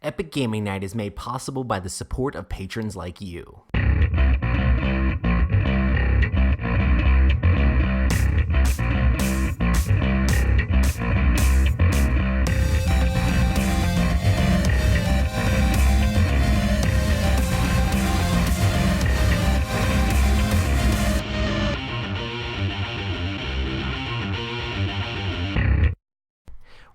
Epic Gaming Night is made possible by the support of patrons like you.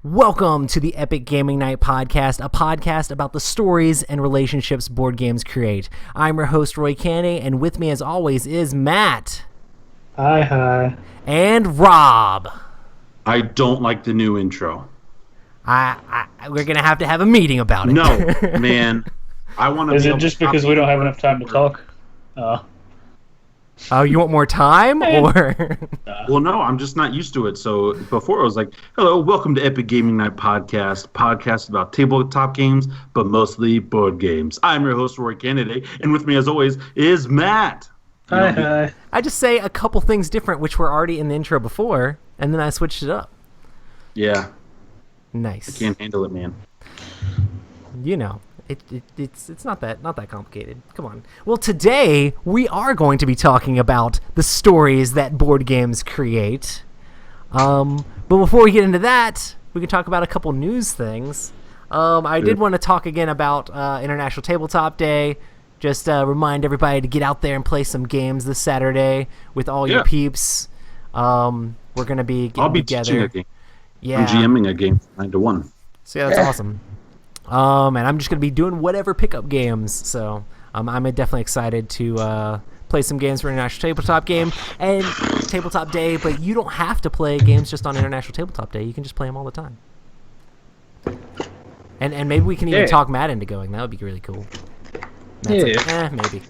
Welcome to the Epic Gaming Night podcast, a podcast about the stories and relationships board games create. I'm your host, Roy Canny, and with me as always is Matt. Hi. And Rob. I don't like the new intro. We're going to have a meeting about it. No, man. I want to. Is it just because we don't have enough time to talk? Oh, you want more time? Or Well, no, I'm just not used to it. So before I was like, hello, welcome to Epic Gaming Night podcast about tabletop games, but mostly board games. I'm your host, Roy Kennedy, and with me as always is Matt. Hi. I just say a couple things different, which were already in the intro before, and then I switched it up. Yeah. Nice. I can't handle it, man. You know. It's not that complicated. Come on. Well, today we are going to be talking about the stories that board games create. But before we get into that, we can talk about a couple news things. I did want to talk again about International Tabletop Day. Just remind everybody to get out there and play some games this Saturday with all your peeps. We're going to be getting together. Teaching a game. Yeah. I'm GMing a game 9-1. So yeah, that's awesome. And I'm just going to be doing whatever pickup games. So I'm definitely excited to play some games for International Tabletop Game and Tabletop Day. But you don't have to play games just on International Tabletop Day. You can just play them all the time. And maybe we can even talk Matt into going. That would be really cool. Matt's like, maybe.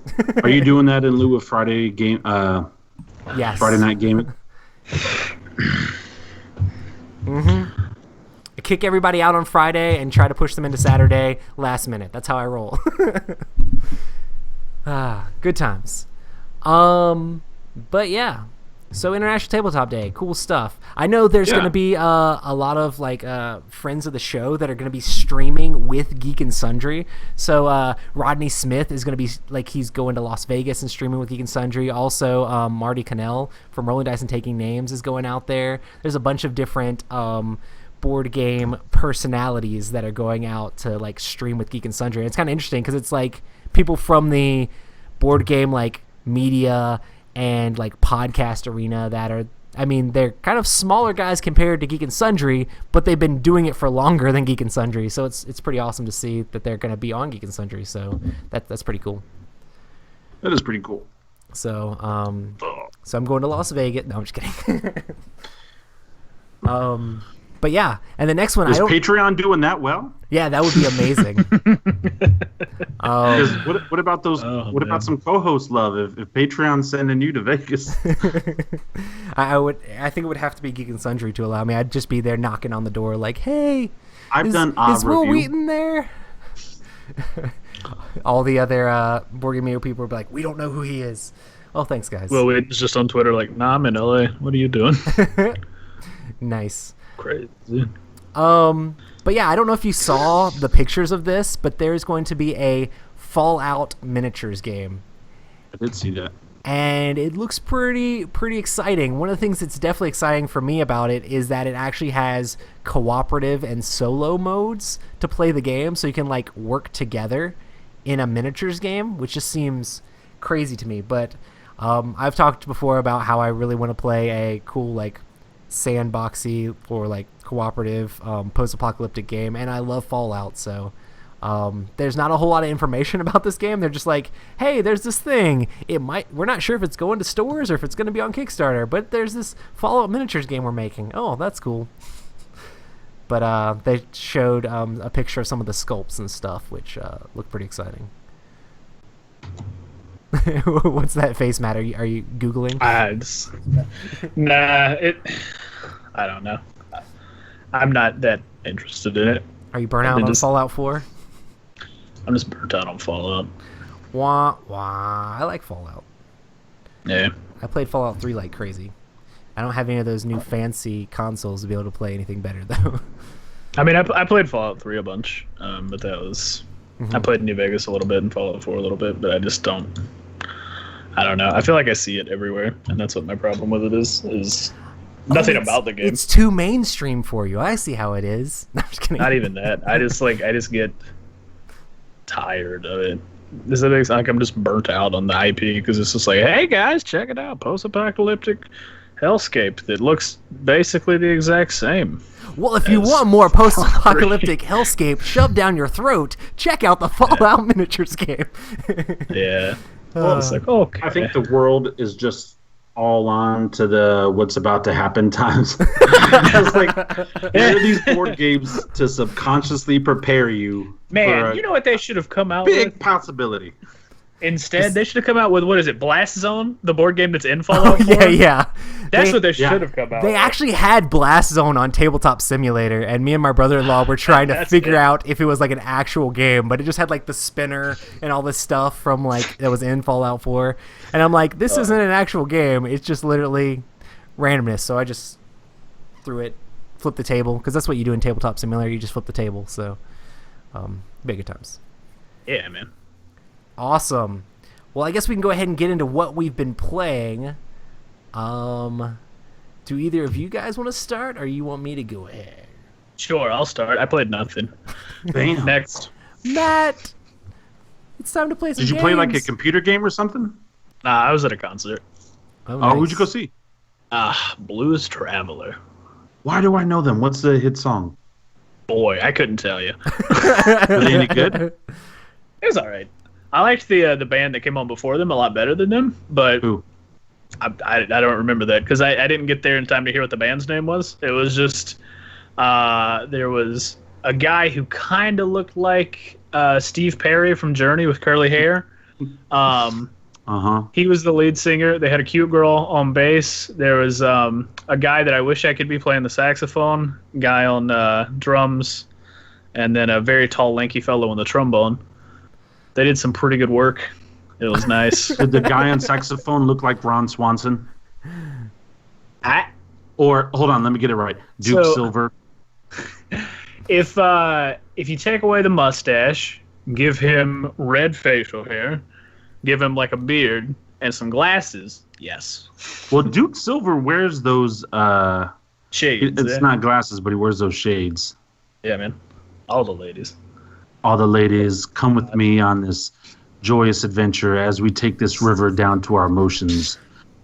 Are you doing that in lieu of Friday game? Yes. Friday night gaming. Mm-hmm. I kick everybody out on Friday and try to push them into Saturday last minute. That's how I roll. Good times. But yeah. So International Tabletop Day, cool stuff. I know there's going to be a lot of friends of the show that are going to be streaming with Geek and Sundry. So Rodney Smith is going to be he's going to Las Vegas and streaming with Geek and Sundry. Also Marty Cannell from Rolling Dice and Taking Names is going out there. There's a bunch of different board game personalities that are going out to stream with Geek and Sundry. And it's kind of interesting because it's people from the board game media and podcast arena that are, they're kind of smaller guys compared to Geek and Sundry, but they've been doing it for longer than Geek and Sundry. So it's pretty awesome to see that they're going to be on Geek and Sundry. So that's pretty cool. That is pretty cool. So so I'm going to Las Vegas. No, I'm just kidding. But yeah, and the next one is Patreon doing that well? Yeah, that would be amazing. What about those? What about some co-host love? If Patreon's sending you to Vegas, I think it would have to be Geek and Sundry to allow me. I'd just be there knocking on the door, hey, is Will Wheaton there? All the other board game people would be like, we don't know who he is. Oh, thanks, guys. Will Wheaton's just on Twitter nah, I'm in LA. What are you doing? Nice. Crazy. But yeah, I don't know if you saw the pictures of this, but there's going to be a Fallout miniatures game. I did see that. And it looks pretty exciting. One of the things that's definitely exciting for me about it is that it actually has cooperative and solo modes to play the game, so you can work together in a miniatures game, which just seems crazy to me. But I've talked before about how I really want to play a cool sandboxy or cooperative post-apocalyptic game, and I love Fallout, so there's not a whole lot of information about this game. They're just hey, there's this thing, we're not sure if it's going to stores or if it's going to be on Kickstarter, but there's this Fallout miniatures game we're making. Oh, that's cool. But they showed a picture of some of the sculpts and stuff, which look pretty exciting. What's that face, Matt? Are you Googling? I don't know. I'm not that interested in it. Are you burnt out on Fallout 4? I'm just burnt out on Fallout. Wah, wah. I like Fallout. Yeah. I played Fallout 3 like crazy. I don't have any of those new fancy consoles to be able to play anything better, though. I mean, I played Fallout 3 a bunch, but that was... I played New Vegas a little bit and Fallout 4 a little bit, but I just don't... I don't know. I feel like I see it everywhere, and that's what my problem with it is nothing about the game. It's too mainstream for you. I see how it is. No, I'm just kidding. Not even that. I just get tired of it. Does that make sense? Like I'm just burnt out on the IP because it's just like, hey guys, check it out, post-apocalyptic hellscape that looks basically the exact same. Well, if you want more post-apocalyptic hellscape shoved down your throat, check out the Fallout miniatures game. Yeah. Well, it's like, okay. I think the world is just all on to the what's about to happen times. It's like there are these board games to subconsciously prepare you. Man, you know what they should have come out big with? Possibility. Instead, they should have come out with, what is it, Blast Zone? The board game that's in Fallout 4? Yeah. That's what they should have come out with. They actually had Blast Zone on Tabletop Simulator, and me and my brother-in-law were trying to figure out if it was like an actual game, but it just had like the spinner and all this stuff from like that was in Fallout 4. And I'm like, this isn't an actual game. It's just literally randomness. So I just threw it, flipped the table, because that's what you do in Tabletop Simulator. You just flip the table. So big good times. Yeah, man. Awesome. Well, I guess we can go ahead and get into what we've been playing. Do either of you guys want to start, or you want me to go ahead? Sure, I'll start. I played nothing. Damn. Next. Matt, it's time to play some Did you games. play like a computer game or something? Nah, I was at a concert. Oh, Who'd you go see? Blues Traveler. Why do I know them? What's the hit song? Boy, I couldn't tell you. Were they any good? It was all right. I liked the band that came on before them a lot better than them, but Who? I don't remember that because I didn't get there in time to hear what the band's name was. It was just there was a guy who kind of looked like Steve Perry from Journey with curly hair. He was the lead singer. They had a cute girl on bass. There was a guy that I wish I could be playing the saxophone, guy on drums, and then a very tall, lanky fellow on the trombone. They did some pretty good work. It was nice. Did the guy on saxophone look like Ron Swanson? Or hold on, let me get it right. Duke Silver. If you take away the mustache, give him red facial hair, give him like a beard and some glasses, yes. Well, Duke Silver wears those Shades. It's not glasses, but he wears those shades. Yeah, man. All the ladies. All the ladies, come with me on this joyous adventure as we take this river down to our emotions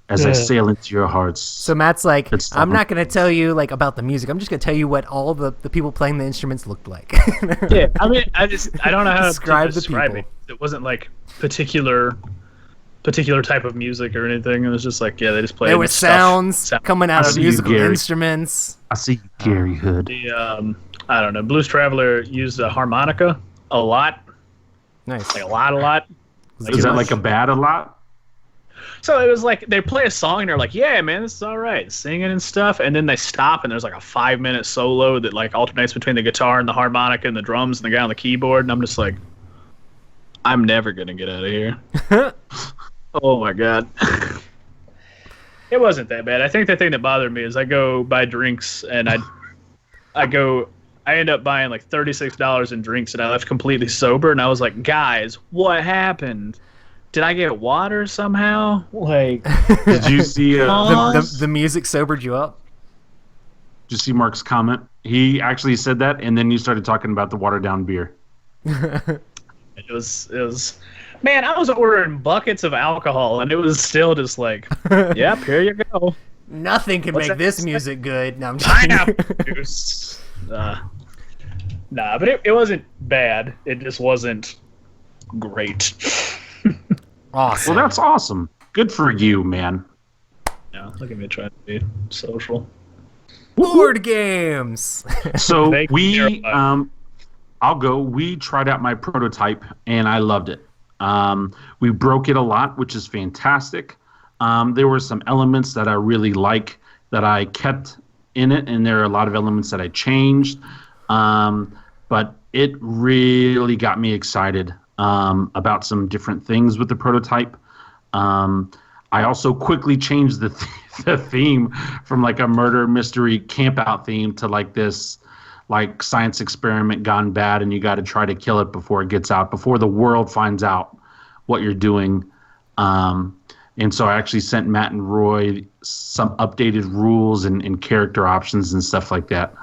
as I sail into your hearts. So Matt's like, I'm not going to tell you like about the music. I'm just going to tell you what all the people playing the instruments looked like. Yeah, I mean, I don't know how describe to describe it. It wasn't like particular type of music or anything. It was just like, yeah, they just played. There were sounds coming out of musical instruments. I see you, Gary Hood. The I don't know. Blues Traveler used a harmonica a lot. Nice. Like a lot. Is that like a bad a lot? So it was like they play a song and they're like, yeah, man, this is all right, singing and stuff. And then they stop and there's like a 5-minute solo that like alternates between the guitar and the harmonica and the drums and the guy on the keyboard. And I'm just like, I'm never going to get out of here. Oh, my God. It wasn't that bad. I think the thing that bothered me is I go buy drinks and I end up buying like $36 in drinks and I left completely sober. And I was like, guys, what happened? Did I get water somehow? Like, did you see the music sobered you up? Did you see Mark's comment? He actually said that, and then you started talking about the watered down beer. It was. Man, I was ordering buckets of alcohol, and it was still just like, yep, here you go. Nothing can make this music good. No, I'm just pineapple juice. Nah, but it wasn't bad. It just wasn't great. Awesome. Well, that's awesome. Good for you, man. Yeah, look at me trying to be social. Board games. So we, I'll go. We tried out my prototype, and I loved it. We broke it a lot, which is fantastic. There were some elements that I really like that I kept in it, and there are a lot of elements that I changed. But it really got me excited about some different things with the prototype. I also quickly changed the theme from like a murder mystery camp out theme to like this like science experiment gone bad, and you got to try to kill it before it gets out, before the world finds out what you're doing. And so I actually sent Matt and Roy some updated rules and character options and stuff like that.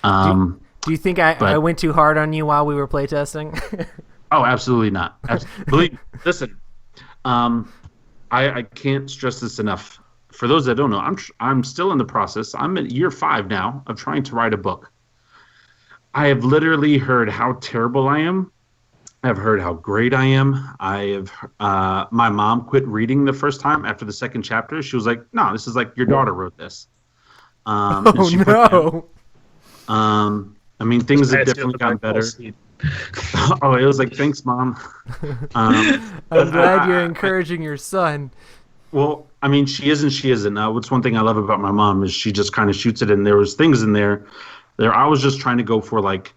Do you think I went too hard on you while we were playtesting? Oh, absolutely not. Believe, listen, I can't stress this enough. For those that don't know, I'm still in the process. I'm at year 5 now of trying to write a book. I have literally heard how terrible I am. I've heard how great I am. My mom quit reading the first time after the second chapter. She was like, "No, this is like your daughter wrote this." Oh no! I mean, things have definitely gotten better. Oh, it was like, "Thanks, Mom." I'm glad you're encouraging your son. Well, I mean, she is and she isn't. What's one thing I love about my mom is she just kind of shoots it, and there was things in there. I was just trying to go for like,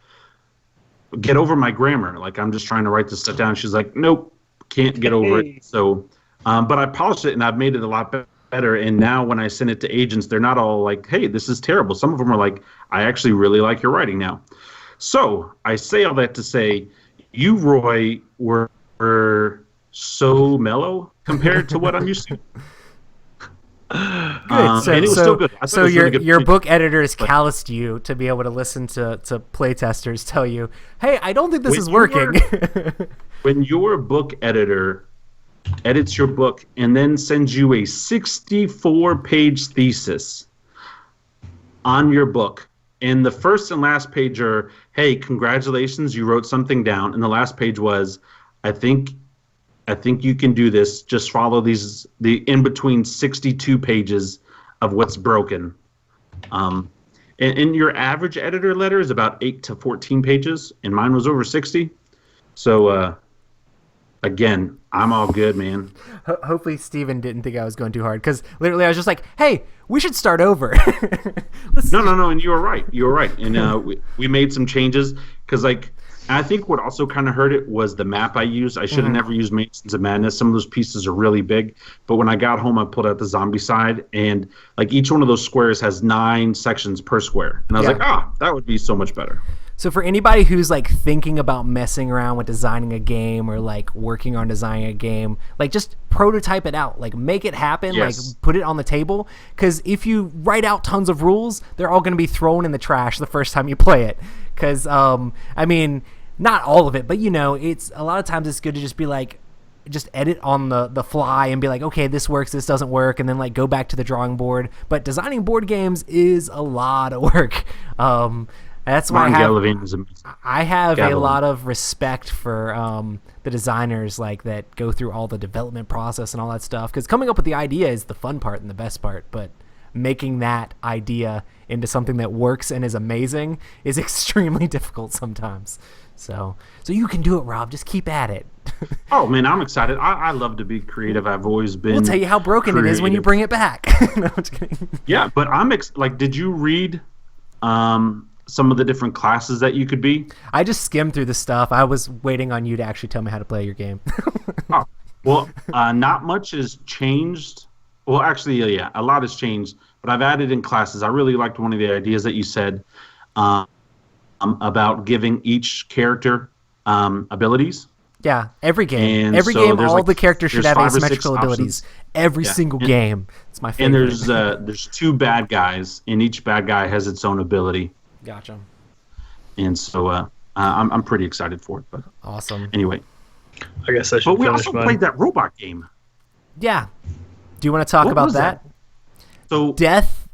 get over my grammar. Like, I'm just trying to write this stuff down. She's like, nope, can't get over it. So, but I polished it and I've made it a lot better. And now when I send it to agents, they're not all like, hey, this is terrible. Some of them are like, I actually really like your writing now. So I say all that to say, you, Roy, were so mellow compared to what I'm used to. Good. And it was still good. So your book editors calloused you to be able to listen to playtesters tell you, "Hey, I don't think this is working." When your book editor edits your book and then sends you a 64-page thesis on your book, and the first and last page are, "Hey, congratulations, you wrote something down," and the last page was, I think you can do this. Just follow the in between 62 pages of what's broken. And your average editor letter is about 8 to 14 pages, and mine was over 60. So, again, I'm all good, man. Hopefully Steven didn't think I was going too hard, because literally I was just like, hey, we should start over. No, and you were right. And we made some changes, because, like, I think what also kind of hurt it was the map I used. I should have never used Masons of Madness. Some of those pieces are really big. But when I got home, I pulled out the zombie side, and like each one of those squares has 9 sections per square. And I was like, that would be so much better. So for anybody who's like thinking about messing around with designing a game or like working on designing a game, like just prototype it out, like make it happen, Yes. like put it on the table. Because if you write out tons of rules, they're all going to be thrown in the trash the first time you play it. Because, I mean, not all of it, but it's a lot of times it's good to just be like, just edit on the fly and be like, okay, this works, this doesn't work, and then like go back to the drawing board. But designing board games is a lot of work. That's why I have a lot of respect for the designers like that go through all the development process and all that stuff. Because coming up with the idea is the fun part and the best part, but making that idea into something that works and is amazing is extremely difficult sometimes. So you can do it, Rob. Just keep at it. Oh, man, I'm excited. I love to be creative. I've always been. We'll tell you how broken creative. It is when you bring it back. No, I'm just kidding. Yeah, but did you read some of the different classes that you could be? I just skimmed through the stuff. I was waiting on you to actually tell me how to play your game. Oh, well, not much has changed. Well, actually, yeah, a lot has changed. But I've added in classes. I really liked one of the ideas that you said about giving each character abilities. Yeah, every game. And every so game, all the characters should have 5 or 6 asymmetrical abilities. Every single game. It's my And favorite. there's 2 bad guys, and each bad guy has its own ability. Gotcha. And so I'm pretty excited for it. But awesome. Anyway. I guess I should But we finish also mine. played that robot game. Yeah. Do you want to talk about that? So Death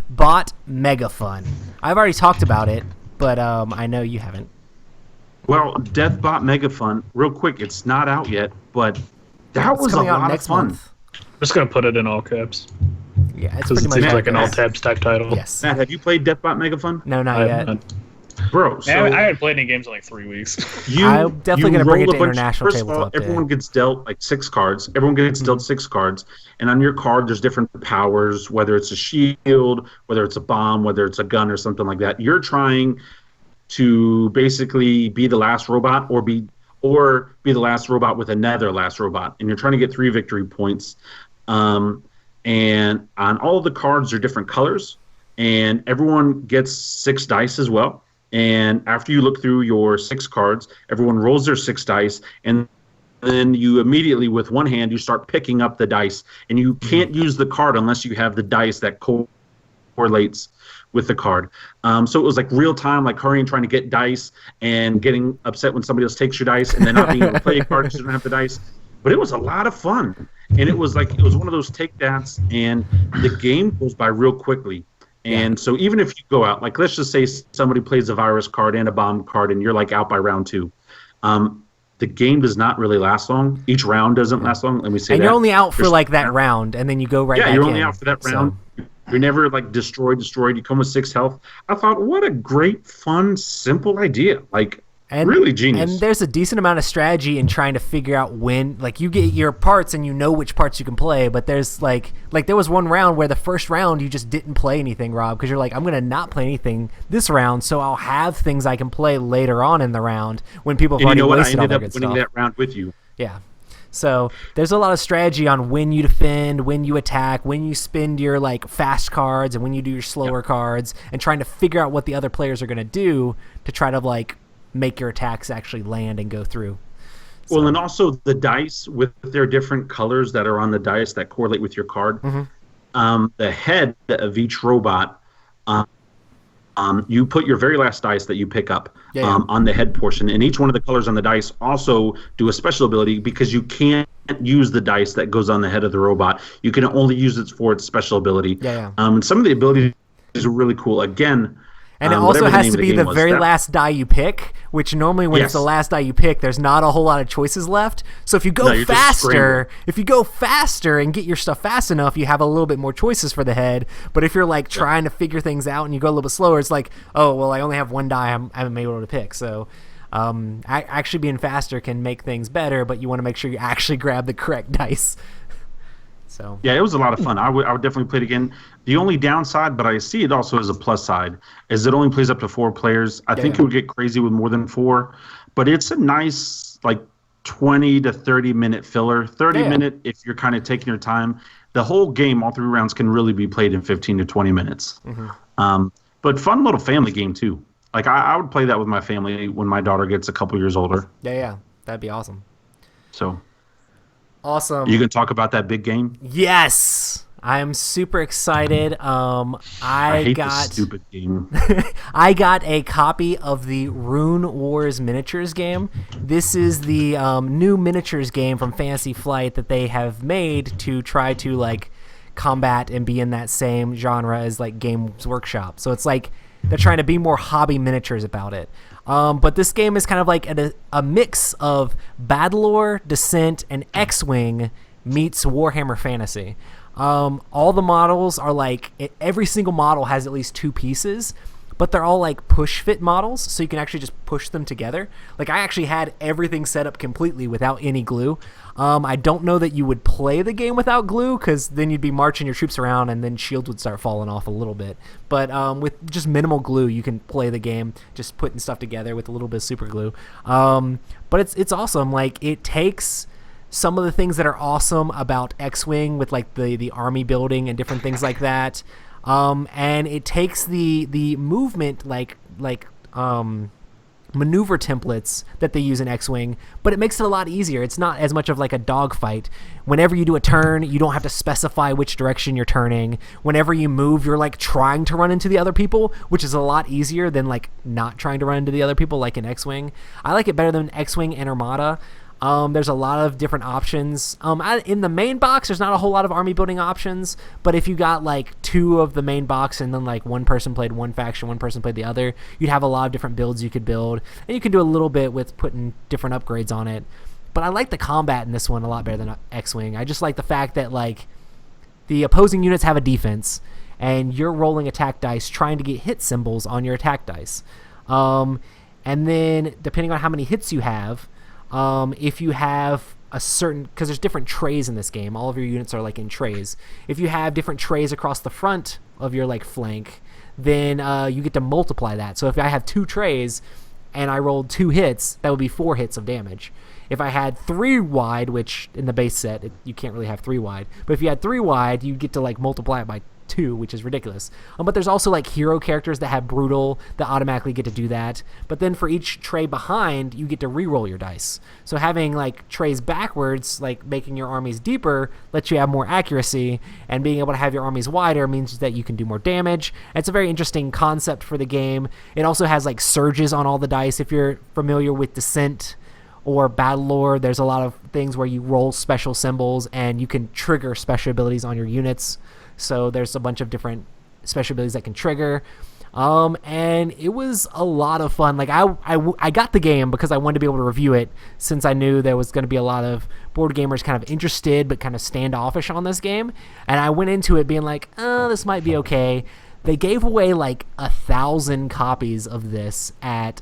Bot Mega Fun. I've already talked about it, but I know you haven't. Well, Deathbot Mega Fun, real quick, it's not out yet, but that was a lot of fun. Month. I'm just going to put it in all caps. Yeah, it's Because pretty it much seems like an all all tabs type title. Yes. Matt, have you played Deathbot Mega Fun? No, not yet. Bro, so I haven't played any games in like 3 weeks. I'm definitely going to bring it to roll a bunch- International First of all, Tabletop Day. everyone gets dealt like 6 cards. Everyone gets dealt 6 cards. And on your card, there's different powers, whether it's a shield, whether it's a bomb, whether it's a gun or something like that. You're trying to basically be the last robot or be the last robot with another last robot. And you're trying to get 3 victory points. And on all the cards are different colors. and everyone gets 6 dice as well. And after you look through your 6 cards, everyone rolls their 6 dice, and then you immediately, with one hand, you start picking up the dice. And you can't use the card unless you have the dice that correlates with the card. So it was like real time, like hurrying, trying to get dice, and getting upset when somebody else takes your dice, and then not being able to play a card because you don't have the dice. But it was a lot of fun. And it was one of those take dats, and the game goes by real quickly. And so even if you go out, like let's just say somebody plays a virus card and a bomb card, and you're like out by round 2, the game does not really last long. Each round doesn't last long. Let me say and that. you're only out for like that round, and then you go right back in. Yeah, you're only out for that round. You're never like destroyed. You come with 6 health. I thought, what a great, fun, simple idea. Like, really genius. And there's a decent amount of strategy in trying to figure out when, like, you get your parts and you know which parts you can play, but there's like there was one round where the first round you just didn't play anything, Rob, because you're like, I'm going to not play anything this round, so I'll have things I can play later on in the round when people have already wasted all their good stuff. I ended up winning that round with you. Yeah. So there's a lot of strategy on when you defend, when you attack, when you spend your like fast cards, and when you do your slower cards, and trying to figure out what the other players are going to do to try to like make your attacks actually land and go through. So. Well, and also the dice with their different colors that are on the dice that correlate with your card. The head of each robot, you put your very last dice that you pick up on the head portion, and each one of the colors on the dice also do a special ability, because you can't use the dice that goes on the head of the robot. You can only use it for its special ability. And some of the abilities are really cool. Again, and it also has to be the very last die you pick, which normally when it's the last die you pick, there's not a whole lot of choices left. So if you go faster and get your stuff fast enough, you have a little bit more choices for the head. But if you're like trying to figure things out and you go a little bit slower, it's like, oh, well, I only have one die I haven't been able to pick. So actually being faster can make things better, but you want to make sure you actually grab the correct dice. So yeah, it was a lot of fun. I would definitely play it again. The only downside, but I see it also as a plus side, is it only plays up to 4 players. I think it would get crazy with more than 4, but it's a nice like 20 to 30 minute filler. 30 minute if you're kind of taking your time. The whole game, all 3 rounds, can really be played in 15 to 20 minutes. But fun little family game too. Like I would play that with my family when my daughter gets a couple years older. Yeah, that'd be awesome. So. Awesome. You can talk about that big game? Yes. I am super excited. I hate got this stupid game. I got a copy of the Rune Wars miniatures game. This is the new miniatures game from Fantasy Flight that they have made to try to like combat and be in that same genre as like Games Workshop. So it's like they're trying to be more hobby miniatures about it. But this game is kind of like a mix of Battlelore, Descent, and XWing meets Warhammer Fantasy. All the models are like, every single model has at least 2 pieces, but they're all like push fit models, so you can actually just push them together. Like I actually had everything set up completely without any glue. I don't know that you would play the game without glue, because then you'd be marching your troops around and then shields would start falling off a little bit. But with just minimal glue, you can play the game just putting stuff together with a little bit of super glue. But it's awesome. Like it takes some of the things that are awesome about X-Wing with like the army building and different things like that. And it takes the movement like maneuver templates that they use in X-Wing, but it makes it a lot easier. It's not as much of like a dogfight. Whenever you do a turn, you don't have to specify which direction you're turning. Whenever you move, you're like trying to run into the other people, which is a lot easier than like not trying to run into the other people like in X-Wing. I like it better than X-Wing and Armada. There's a lot of different options. In the main box, there's not a whole lot of army building options, but if you got like 2 of the main box and then like one person played one faction, one person played the other, you'd have a lot of different builds you could build, and you can do a little bit with putting different upgrades on it. But I like the combat in this one a lot better than X-Wing. I just like the fact that like the opposing units have a defense, and you're rolling attack dice trying to get hit symbols on your attack dice. And then depending on how many hits you have, if you have a certain, because there's different trays in this game, all of your units are like in trays. If you have different trays across the front of your like flank, then you get to multiply that. So if I have 2 trays and I rolled 2 hits, that would be 4 hits of damage. if I had 3 wide, which in the base set you can't really have 3 wide, but if you had 3 wide, you get to like multiply it by 2, which is ridiculous. But there's also like hero characters that have brutal that automatically get to do that. But then for each tray behind, you get to re-roll your dice. So having like trays backwards, like making your armies deeper, lets you have more accuracy, and being able to have your armies wider means that you can do more damage. And it's a very interesting concept for the game. It also has like surges on all the dice. If you're familiar with Descent or Battle Lore, there's a lot of things where you roll special symbols and you can trigger special abilities on your units. So there's a bunch of different special abilities that can trigger. And it was a lot of fun. Like I got the game because I wanted to be able to review it, since I knew there was going to be a lot of board gamers kind of interested but kind of standoffish on this game. And I went into it being like, this might be okay. They gave away like 1,000 copies of this at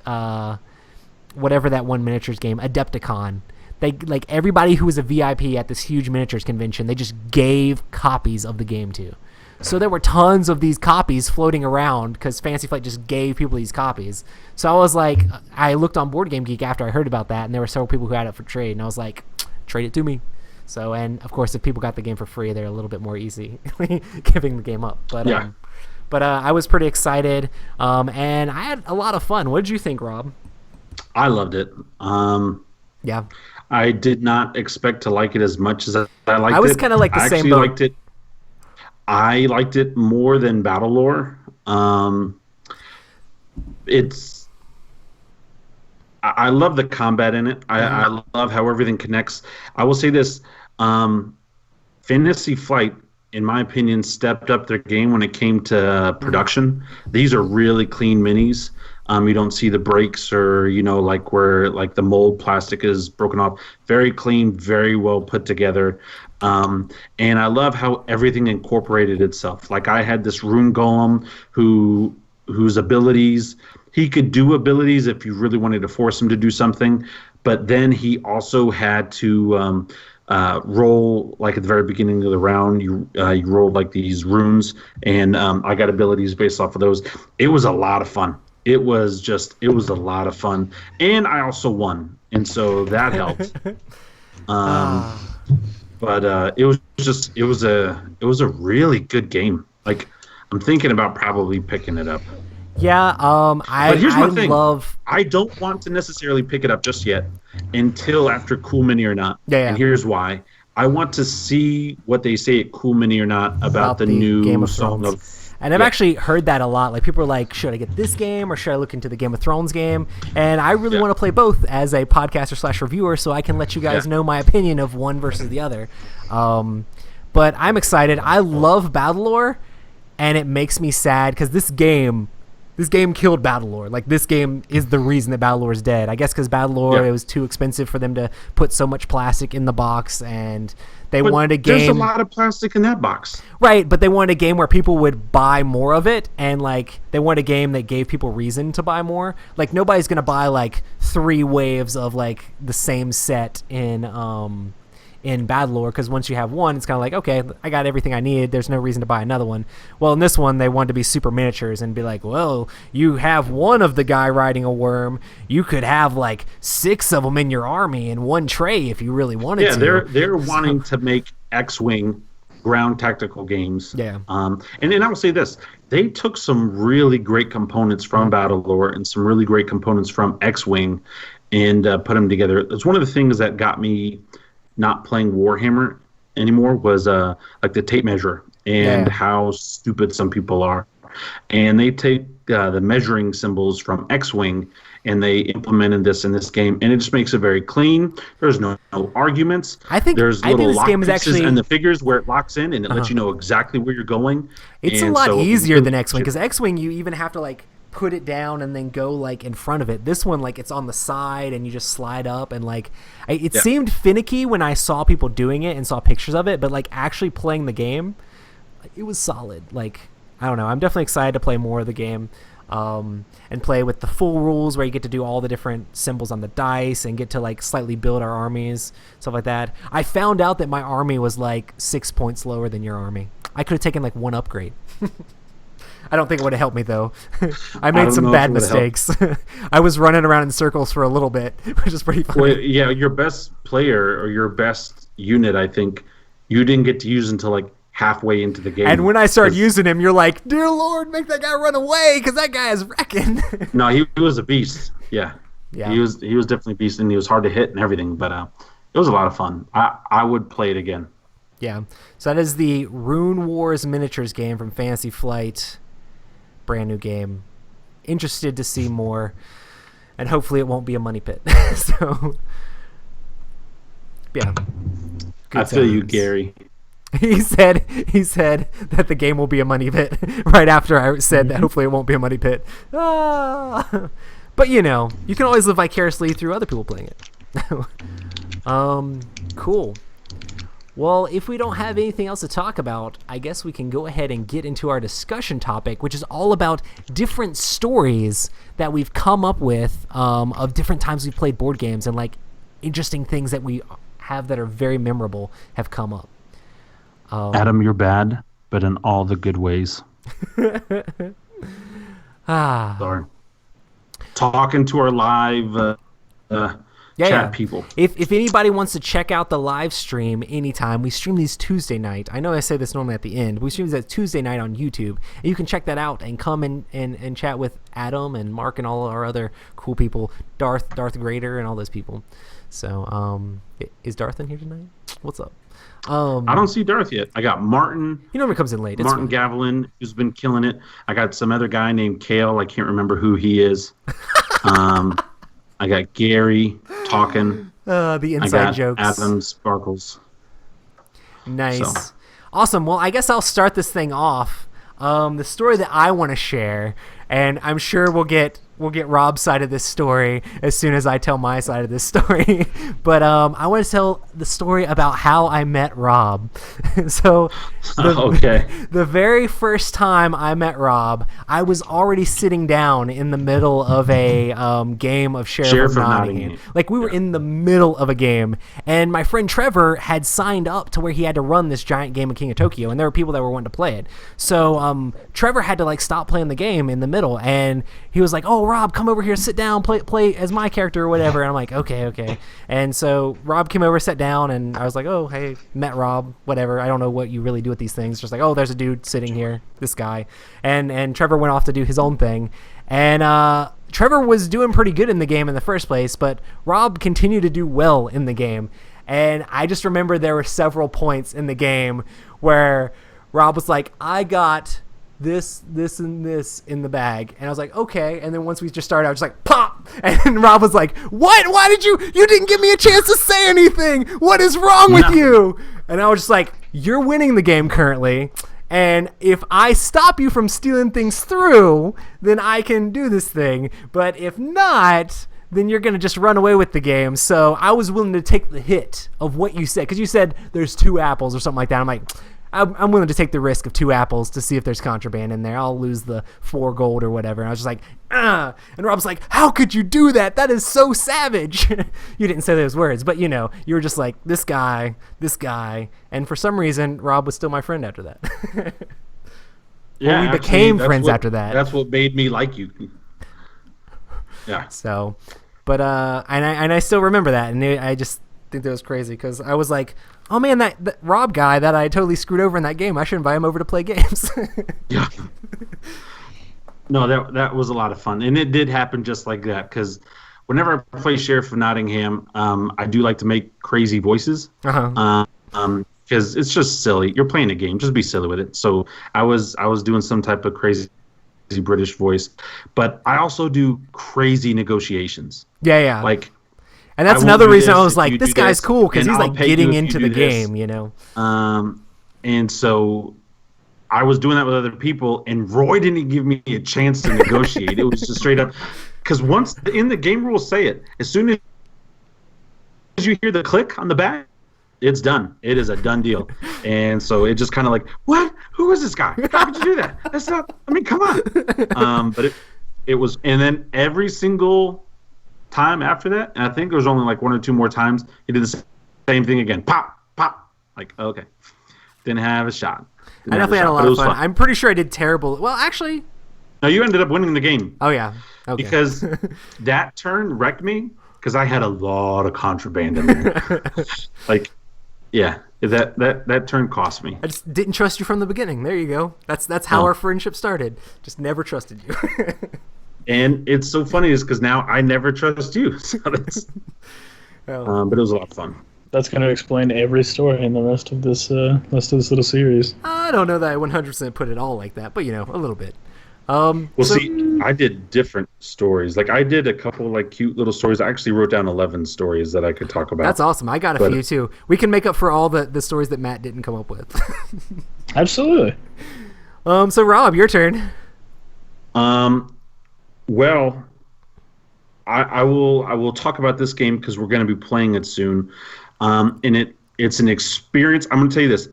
whatever that one miniatures game, Adepticon. They like everybody who was a VIP at this huge miniatures convention, they just gave copies of the game to. So there were tons of these copies floating around because Fantasy Flight just gave people these copies. So I was like, I looked on Board Game Geek after I heard about that, and there were several people who had it for trade, and I was like, trade it to me. So, and of course, if people got the game for free, they're a little bit more easy giving the game up. But yeah. I was pretty excited, and I had a lot of fun. What did you think, Rob? I loved it. Yeah. I did not expect to like it as much as I liked it. I was kind of like the same boat. Liked it. I liked it more than Battle Lore. I love the combat in it. I love how everything connects. I will say this: Fantasy Flight, in my opinion, stepped up their game when it came to production. These are really clean minis. You don't see the breaks or, like where like the mold plastic is broken off. Very clean, very well put together. And I love how everything incorporated itself. Like I had this Rune Golem whose abilities, he could do abilities if you really wanted to force him to do something. But then he also had to roll, like at the very beginning of the round, you rolled like these runes, and I got abilities based off of those. It was a lot of fun. It was a lot of fun, and I also won, and so that helped. But it was a really good game. Like I'm thinking about probably picking it up. Yeah, but here's my thing. I don't want to necessarily pick it up just yet until after Cool Mini or Not. Yeah. And here's why. I want to see what they say at Cool Mini or Not about the new Game of Song Thrones. of... And I've actually heard that a lot. Like people are like, should I get this game or should I look into the Game of Thrones game? And I really want to play both as a podcaster / reviewer, so I can let you guys know my opinion of one versus the other. But I'm excited. I love Battle Lore, and it makes me sad because this game killed Battle Lore. Like this game is the reason that Battle Lore is dead. I guess because Battle Lore, it was too expensive for them to put so much plastic in the box, and they wanted a game. There's a lot of plastic in that box. Right, but they wanted a game where people would buy more of it, and like they wanted a game that gave people reason to buy more. Like nobody's gonna buy like 3 waves of like the same set in Battle Lore, because once you have one, it's kind of like, okay, I got everything I need. There's no reason to buy another one. Well, in this one, they wanted to be super miniatures and be like, well, you have one of the guy riding a worm. You could have like 6 of them in your army in one tray if you really wanted to. Yeah, they're wanting to make XWing ground tactical games. Yeah. And then I will say this. They took some really great components from Battle Lore and some really great components from XWing and put them together. It's one of the things that got me not playing Warhammer anymore was like the tape measure and how stupid some people are. And they take the measuring symbols from XWing and they implemented this in this game, and it just makes it very clean. There's no arguments. I think there's little this lock game is pieces actually, and the figures where it locks in and it lets you know exactly where you're going. It's a lot easier than XWing, because XWing you even have to like put it down and then go like in front of it. This one, like, it's on the side and you just slide up, and like it seemed finicky when I saw people doing it and saw pictures of it, but like actually playing the game, it was solid. Like, I don't know, I'm definitely excited to play more of the game and play with the full rules where you get to do all the different symbols on the dice and get to like slightly build our armies, stuff like that. I found out that my army was like 6 points lower than your army. I could have taken like one upgrade. I don't think it would have helped me though. I I made don't some know if bad it would've mistakes. I was running around in circles for a little bit, which is pretty funny. Well, yeah, your best player or your best unit, I think, you didn't get to use until like halfway into the game. And when I started 'Cause- using him, you're like, "Dear Lord, make that guy run away, because that guy is wrecking." No, he was a beast. Yeah. Yeah. He was definitely a beast, and he was hard to hit and everything. But it was a lot of fun. I would play it again. Yeah. So that is the Rune Wars miniatures game from Fantasy Flight. Brand new game. Interested to see more, and hopefully it won't be a money pit. So, yeah. Good I feel you, times. Gary. He said that the game will be a money pit right after I said that hopefully it won't be a money pit. Ah. But you can always live vicariously through other people playing it. Cool. Well, if we don't have anything else to talk about, I guess we can go ahead and get into our discussion topic, which is all about different stories that we've come up with of different times we've played board games, and like interesting things that we have that are very memorable have come up. Adam, you're bad, but in all the good ways. Sorry. Talking to our live chat people. If anybody wants to check out the live stream anytime, we stream these Tuesday night. I know I say this normally at the end. We stream these Tuesday night on YouTube. And you can check that out and come and chat with Adam and Mark and all our other cool people, Darth Grader and all those people. So is Darth in here tonight? What's up? I don't see Darth yet. I got Martin. He normally comes in late. Martin Gavelin, who's been killing it. I got some other guy named Kale. I can't remember who he is. I got Gary talking. The inside I got jokes. Adam Sparkles. Nice. So. Awesome. Well, I guess I'll start this thing off. The story that I want to share, and I'm sure we'll get Rob's side of this story as soon as I tell my side of this story. But I want to tell the story about how I met Rob. So the very first time I met Rob, I was already sitting down in the middle of a game of Sheriff of Nottingham. Like we were in the middle of a game, and my friend Trevor had signed up to where he had to run this giant game of King of Tokyo, and there were people that were wanting to play it. So Trevor had to like stop playing the game in the middle, and he was like, "Oh, Rob, come over here, sit down, play as my character or whatever." And I'm like, okay. And so Rob came over, sat down, and I was like, "Oh, hey, met Rob, whatever. I don't know what you really do with these things." Just like, "Oh, there's a dude sitting here, this guy." And Trevor went off to do his own thing. And Trevor was doing pretty good in the game in the first place, but Rob continued to do well in the game. And I just remember there were several points in the game where Rob was like, "I got this, and this in the bag." And I was like, "Okay." And then once we just started, I was like, "Pop!" And Rob was like, "What? Why did you didn't give me a chance to say anything? What is wrong with you?" And I was just like, "You're winning the game currently. And if I stop you from stealing things through, then I can do this thing. But if not, then you're going to just run away with the game." So I was willing to take the hit of what you said. Because you said there's 2 apples or something like that. I'm like, I'm willing to take the risk of 2 apples to see if there's contraband in there. I'll lose the 4 gold or whatever. And I was just like, "Ah!" And Rob's like, "How could you do that? That is so savage." You didn't say those words, but you were just like, this guy. And for some reason, Rob was still my friend after that. Yeah, we became friends after that. That's what made me like you. Yeah. So, but and I still remember that, and I just think that was crazy because I was like, "Oh man, that Rob guy that I totally screwed over in that game, I should invite him over to play games." Yeah. No, that was a lot of fun, and it did happen just like that. Because whenever I play Sheriff of Nottingham, I do like to make crazy voices. Because it's just silly. You're playing a game, just be silly with it. So I was doing some type of crazy British voice, but I also do crazy negotiations. Yeah. Like. And that's another reason I was like, this guy's cool because he's like getting into the game, And so I was doing that with other people, and Roy didn't give me a chance to negotiate. It was just straight up. Because once in the game rules say it, as soon as you hear the click on the back, it's done. It is a done deal. And so it just kind of like, what? Who is this guy? How could you do that? That's not, I mean, come on. But it was, and then every single time after that, and I think there was only like 1 or 2 more times, he did the same thing again. Pop, pop. Like, okay. Didn't have a shot. I definitely had a lot of fun. I'm pretty sure I did terrible. Well, actually, no, you ended up winning the game. Oh yeah, okay. Because that turn wrecked me because I had a lot of contraband in there. Like, yeah, that turn cost me. I just didn't trust you from the beginning. There you go. That's how our friendship started. Just never trusted you. And it's so funny is because now I never trust you. So that's, but it was a lot of fun. That's going to explain every story in the rest of this little series. I don't know that I 100% put it all like that, but a little bit. See, I did different stories. Like I did a couple like cute little stories. I actually wrote down 11 stories that I could talk about. That's awesome. I got a few too. We can make up for all the stories that Matt didn't come up with. Absolutely. So Rob, your turn. Well, I will talk about this game because we're going to be playing it soon. And it's an experience. I'm going to tell you this.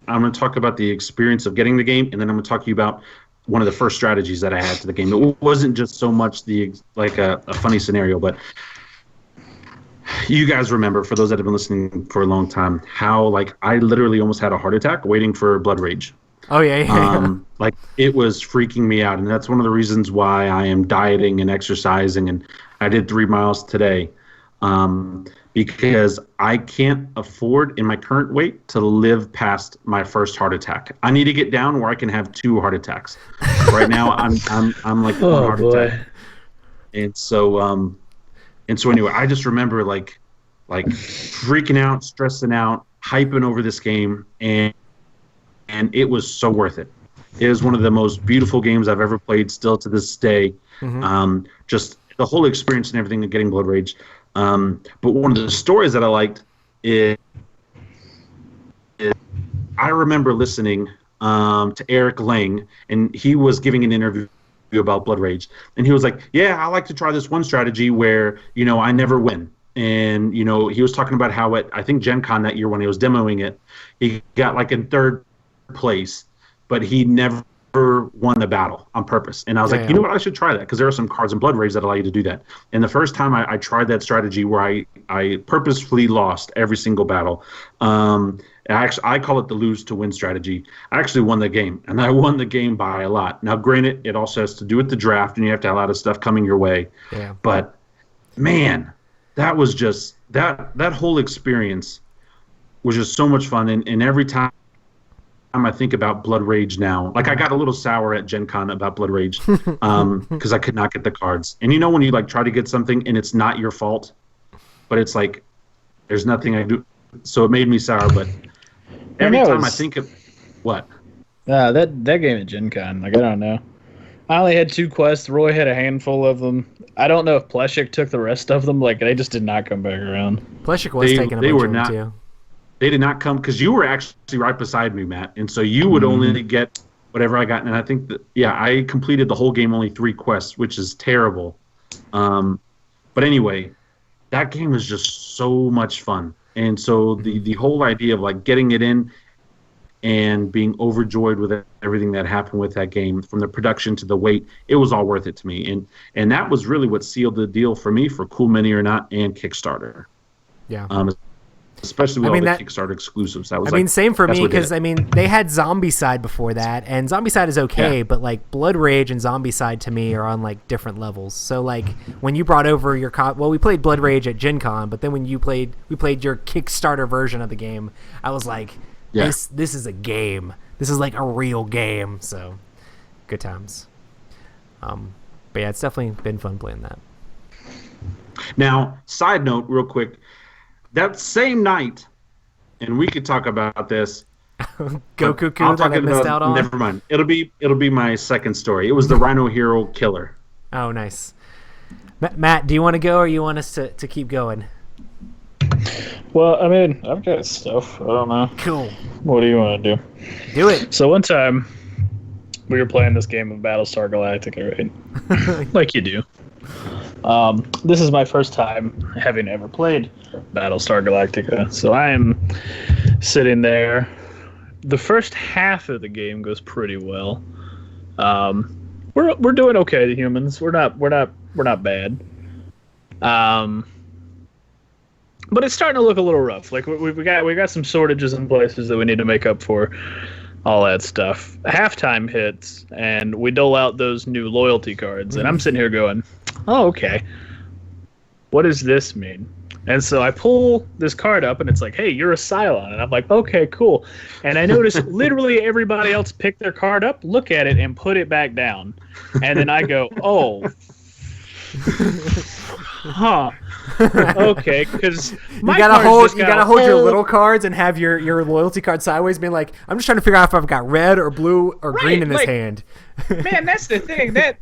I'm going to talk about the experience of getting the game, and then I'm going to talk to you about one of the first strategies that I had to the game. It wasn't just so much a funny scenario, but you guys remember, for those that have been listening for a long time, how I literally almost had a heart attack waiting for Blood Rage. Oh yeah. It was freaking me out, and that's one of the reasons why I am dieting and exercising, and I did 3 miles today, because I can't afford in my current weight to live past my first heart attack. I need to get down where I can have 2 heart attacks. Right now I'm like one heart attack, and so anyway, I just remember like freaking out, stressing out, hyping over this game, and it was so worth it. It was one of the most beautiful games I've ever played, still to this day. Mm-hmm. Just the whole experience and everything of getting Blood Rage. But one of the stories that I liked is I remember listening to Eric Lang, and he was giving an interview about Blood Rage. And he was like, yeah, I like to try this one strategy where, I never win. And, he was talking about how I think Gen Con that year when he was demoing it, he got in third place, but he never won the battle on purpose. And I was like, you know what, I should try that, because there are some cards in Blood Rage that allow you to do that. And the first time I tried that strategy where I purposefully lost every single battle, I call it the lose to win strategy. I actually won the game, and I won the game by a lot. Now, granted, it also has to do with the draft, and you have to have a lot of stuff coming your way. Yeah. But man, that was just that whole experience was just so much fun. And every time I think about Blood Rage now, I got a little sour at Gen Con about Blood Rage because I could not get the cards. And when you try to get something and it's not your fault, but it's there's nothing I do. So it made me sour. But every time I think of what? That game at Gen Con, I don't know. I only had 2 quests. Roy had a handful of them. I don't know if Pleshik took the rest of them. They just did not come back around. Pleshik was taking a bunch of them too. They did not come because you were actually right beside me, Matt, and so you would only get whatever I got. And I think that I completed the whole game, only 3 quests, which is terrible. But anyway, that game was just so much fun, and so the whole idea of getting it in and being overjoyed with everything that happened with that game, from the production to the wait, it was all worth it to me. And that was really what sealed the deal for me for Cool Mini or Not and Kickstarter. Yeah. Especially with all the Kickstarter exclusives. That was same for me, because they had Zombicide before that, and Zombicide is okay, but Blood Rage and Zombicide to me are on different levels. So when you brought over your we played Blood Rage at Gen Con, but then when we played your Kickstarter version of the game, I was like, this is a game. This is a real game. So good times. But yeah, it's definitely been fun playing that. Now, side note, real quick. That same night, and we could talk about this. Go Cuckoo that I missed out on? Never mind. It'll be my second story. It was the Rhino Hero Killer. Oh, nice. Matt, do you want to go, or you want us to keep going? Well, I've got stuff. I don't know. Cool. What do you want to do? Do it. So one time, we were playing this game of Battlestar Galactica, right? Like you do. This is my first time having ever played Battlestar Galactica, so I am sitting there. The first half of the game goes pretty well. We're doing okay, the humans. We're not bad. But it's starting to look a little rough. We got some shortages in places that we need to make up for. all that stuff. Halftime hits, and we dole out those new loyalty cards. And I'm sitting here going, oh, okay. What does this mean? And so I pull this card up, and it's like, hey, you're a Cylon. And I'm like, okay, cool. And I notice literally everybody else pick their card up, look at it, and put it back down. And then I go, oh. Huh. Okay, because you gotta hold your little cards and have your loyalty card sideways, being like, I'm just trying to figure out if I've got red or blue or green in this hand. Man, that's the thing. That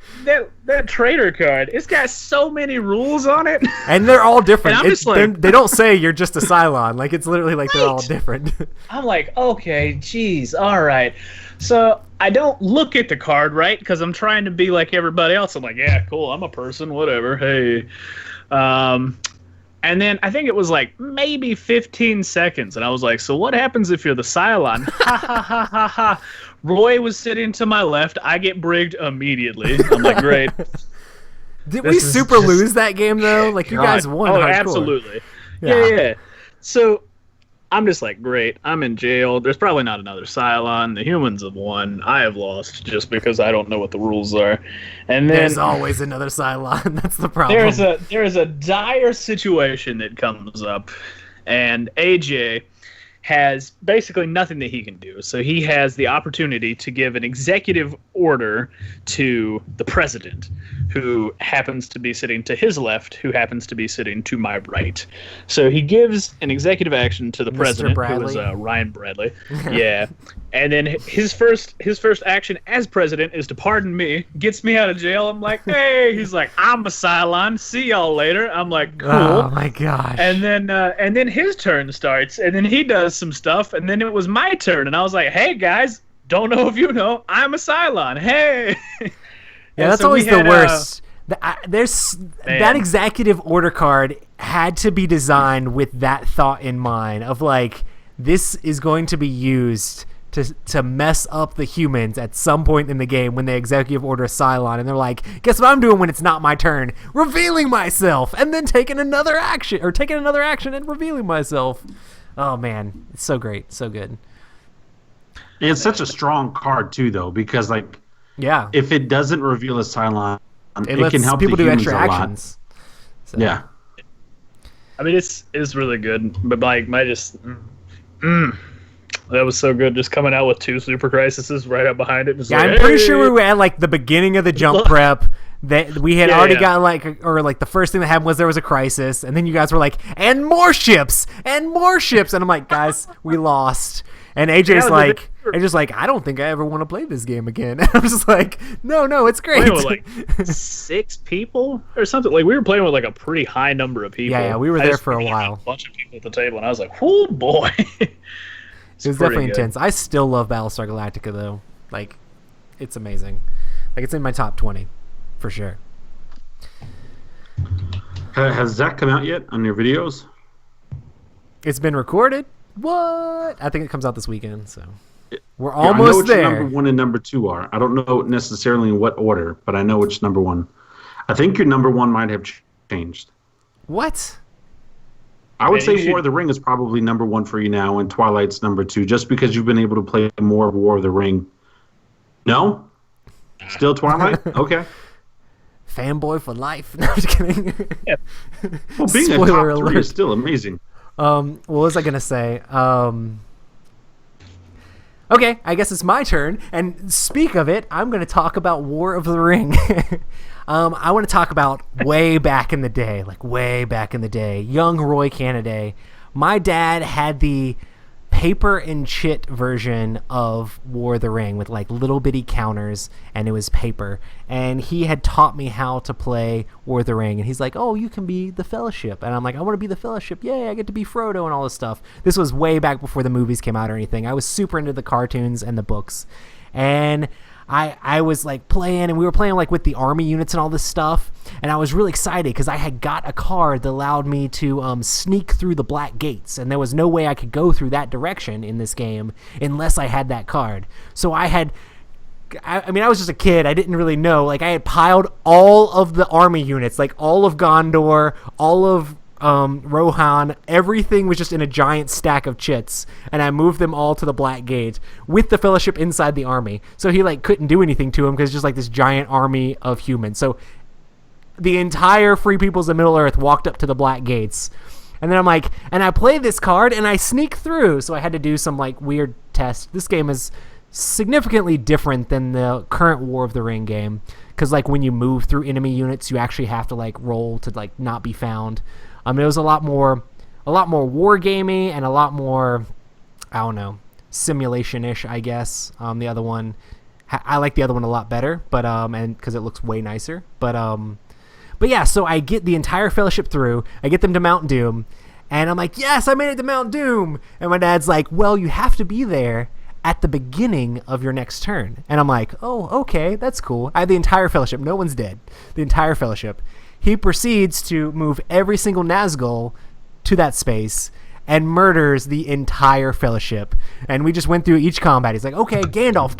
trader card, it's got so many rules on it, and they're all different. And I'm just like, they don't say you're just a Cylon. Like, it's literally like they're all different. I'm like, okay, geez, all right. So I don't look at the card, right? Because I'm trying to be like everybody else. I'm like, yeah, cool, I'm a person, whatever. Hey. And then I think it was like maybe 15 seconds. And I was like, so what happens if you're the Cylon? Ha ha ha ha ha. Roy was sitting to my left. I get brigged immediately. I'm like, great. Did we lose that game, though? Like, you guys won. Oh, absolutely. Yeah. So I'm just like, great. I'm in jail. There's probably not another Cylon. The humans have won. I have lost just because I don't know what the rules are. And then there's always another Cylon. That's the problem. There's a dire situation that comes up, and AJ has basically nothing that he can do. So he has the opportunity to give an executive order to the president, who happens to be sitting to his left, who happens to be sitting to my right. So he gives an executive action to the president, who is Ryan Bradley. Yeah. And then his first action as president is to pardon me, gets me out of jail. I'm like, hey, he's like, I'm a Cylon. See y'all later. I'm like, cool. Oh my gosh. And then his turn starts, and then he does some stuff, and then it was my turn, and I was like, hey guys, don't know if you know, I'm a Cylon. Hey. Yeah, that's always the worst. That executive order card had to be designed with that thought in mind of like, this is going to be used to mess up the humans at some point in the game when they executive order a Cylon, and they're like, guess what I'm doing when it's not my turn? Revealing myself, and then taking another action and revealing myself. Oh man, it's so great, so good. It's such a strong card too, though, because like, yeah, if it doesn't reveal a Cylon, it can help people the do humans extra a lot. actions. So. Yeah. I mean, it's really good, but like that was so good. Just coming out with 2 super crises right up behind it. Yeah, I'm pretty sure we were at like the beginning of the jump prep. That we had already got the first thing that happened was there was a crisis, and then you guys were like, and more ships, and I'm like, guys, we lost. And AJ's like, I don't think I ever want to play this game again. And I'm just like, no, it's great. Playing with like 6 people or something. Like, we were playing with like a pretty high number of people. Yeah, we were there for a while. A bunch of people at the table, and I was like, oh boy. It was definitely intense. I still love Battlestar Galactica though. Like, it's amazing. Like, it's in my top 20 for sure. Has that come out yet on your videos? It's been recorded. What? I think it comes out this weekend, so we're I know almost which there. Number 1 and number 2 are. I don't know necessarily in what order, but I know which number 1. I think your number 1 might have changed. What? I would say War of the Ring is probably number 1 for you now, and Twilight's number 2, just because you've been able to play more of War of the Ring. No? Still Twilight? Okay. Fanboy for life. No, I'm just kidding. Yeah. Well, being Spoiler a top 3 is still amazing. What was I gonna say? Okay, I guess it's my turn. And speak of it, I'm gonna talk about War of the Ring. I want to talk about way back in the day, young Roy Cannaday. My dad had the paper and chit version of War of the Ring with like little bitty counters, and it was paper, and he had taught me how to play War of the Ring, and he's like, oh, you can be the Fellowship, and I'm like, I want to be the Fellowship, yay, I get to be Frodo and all this stuff. This was way back before the movies came out or anything. I was super into the cartoons and the books, and I was like playing, and we were playing like with the army units and all this stuff, and I was really excited because I had got a card that allowed me to sneak through the black gates, and there was no way I could go through that direction in this game unless I had that card. So I was just a kid. I didn't really know. Like, I had piled all of the army units, like all of Gondor, all of Rohan, everything was just in a giant stack of chits, and I moved them all to the Black Gate with the Fellowship inside the army. So he like couldn't do anything to him because it's just like this giant army of humans. So the entire Free Peoples of Middle Earth walked up to the Black Gates. And then I'm like, and I play this card and I sneak through. So I had to do some like weird test. This game is significantly different than the current War of the Ring game. Because like when you move through enemy units, you actually have to like roll to like not be found. It was a lot more wargamey and a lot more, I don't know, simulation-ish, I guess. The other one, I like the other one a lot better, but and because it looks way nicer. But yeah, so I get the entire Fellowship through. I get them to Mount Doom, and I'm like, yes, I made it to Mount Doom. And my dad's like, well, you have to be there at the beginning of your next turn. And I'm like, oh, okay, that's cool. I have the entire Fellowship. No one's dead. The entire Fellowship. He proceeds to move every single Nazgul to that space and murders the entire Fellowship. And we just went through each combat. He's like, okay, Gandalf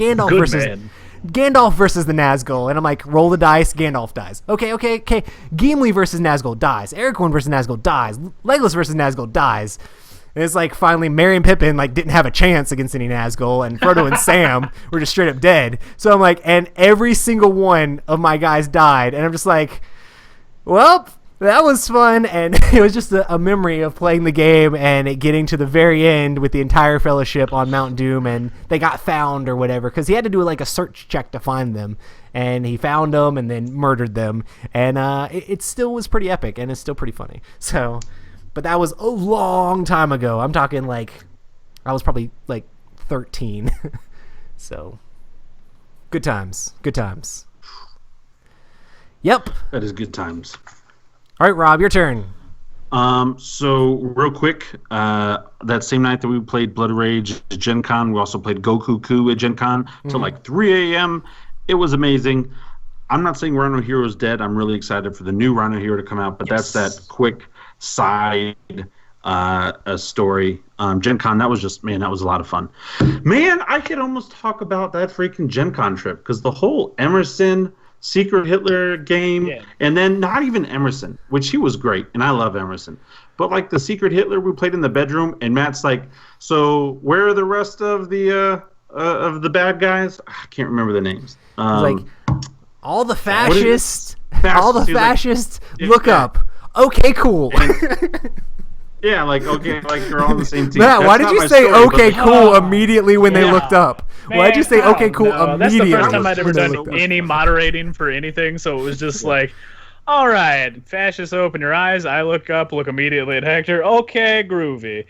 versus the Nazgul. And I'm like, roll the dice, Gandalf dies. Okay. Gimli versus Nazgul dies. Aragorn versus Nazgul dies. Legolas versus Nazgul dies. And it's like finally Merry and Pippin like didn't have a chance against any Nazgul, and Frodo and Sam were just straight up dead. So I'm like, and every single one of my guys died. And I'm just like, well, that was fun, and it was just a memory of playing the game and it getting to the very end with the entire Fellowship on Mount Doom, and they got found or whatever, because he had to do like a search check to find them, and he found them and then murdered them, and it still was pretty epic, and it's still pretty funny. So, but that was a long time ago. I'm talking like I was probably like 13. So, good times. Yep. That is good times. All right, Rob, your turn. So real quick, that same night that we played Blood Rage at Gen Con, we also played Go Cuckoo at Gen Con till like 3 a.m. It was amazing. I'm not saying Rhino Hero is dead. I'm really excited for the new Rhino Hero to come out, but that's that quick side story. Gen Con, that was a lot of fun. Man, I could almost talk about that freaking Gen Con trip, because the whole Emerson Secret Hitler game, and then not even Emerson, which he was great, and I love Emerson, but like the Secret Hitler we played in the bedroom, and Matt's like, so where are the rest of the bad guys? I can't remember the names. Like all the fascists, look up. Okay, cool. Yeah, like, okay, like you're all on the same team. Matt, why did you say story, okay, cool immediately when they looked up? Why did you say okay, cool immediately? That's the first time I'd ever done any moderating for anything, so it was just like, all right, fascists, open your eyes. I look up, look immediately at Hector. Okay, groovy.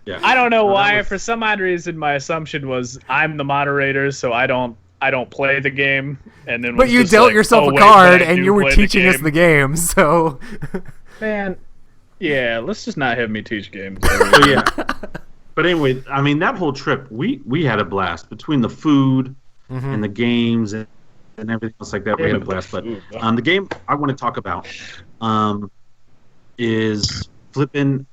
Yeah. I don't know why. For some odd reason, my assumption was I'm the moderator, so I don't play the game. And then, but you dealt yourself a card, and you were teaching us the game, so... Man, yeah, let's just not have me teach games. So, yeah. But anyway, I mean, that whole trip, we had a blast between the food and the games and everything else like that. We had a blast. But the game I want to talk about is flipping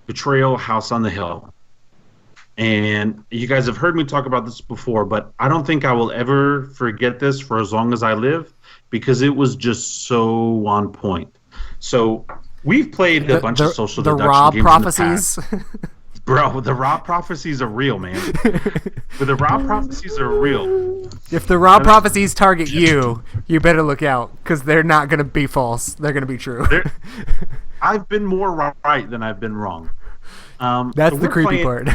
Betrayal House on the Hill. And you guys have heard me talk about this before, but I don't think I will ever forget this for as long as I live, because it was just so on point. So we've played a bunch of social deduction Rob games prophecies. In the past. Bro, the Rob prophecies are real, man. But the Rob prophecies are real. If the Rob prophecies target you, you better look out, because they're not going to be false. They're going to be true. I've been more right than I've been wrong. That's the creepy part.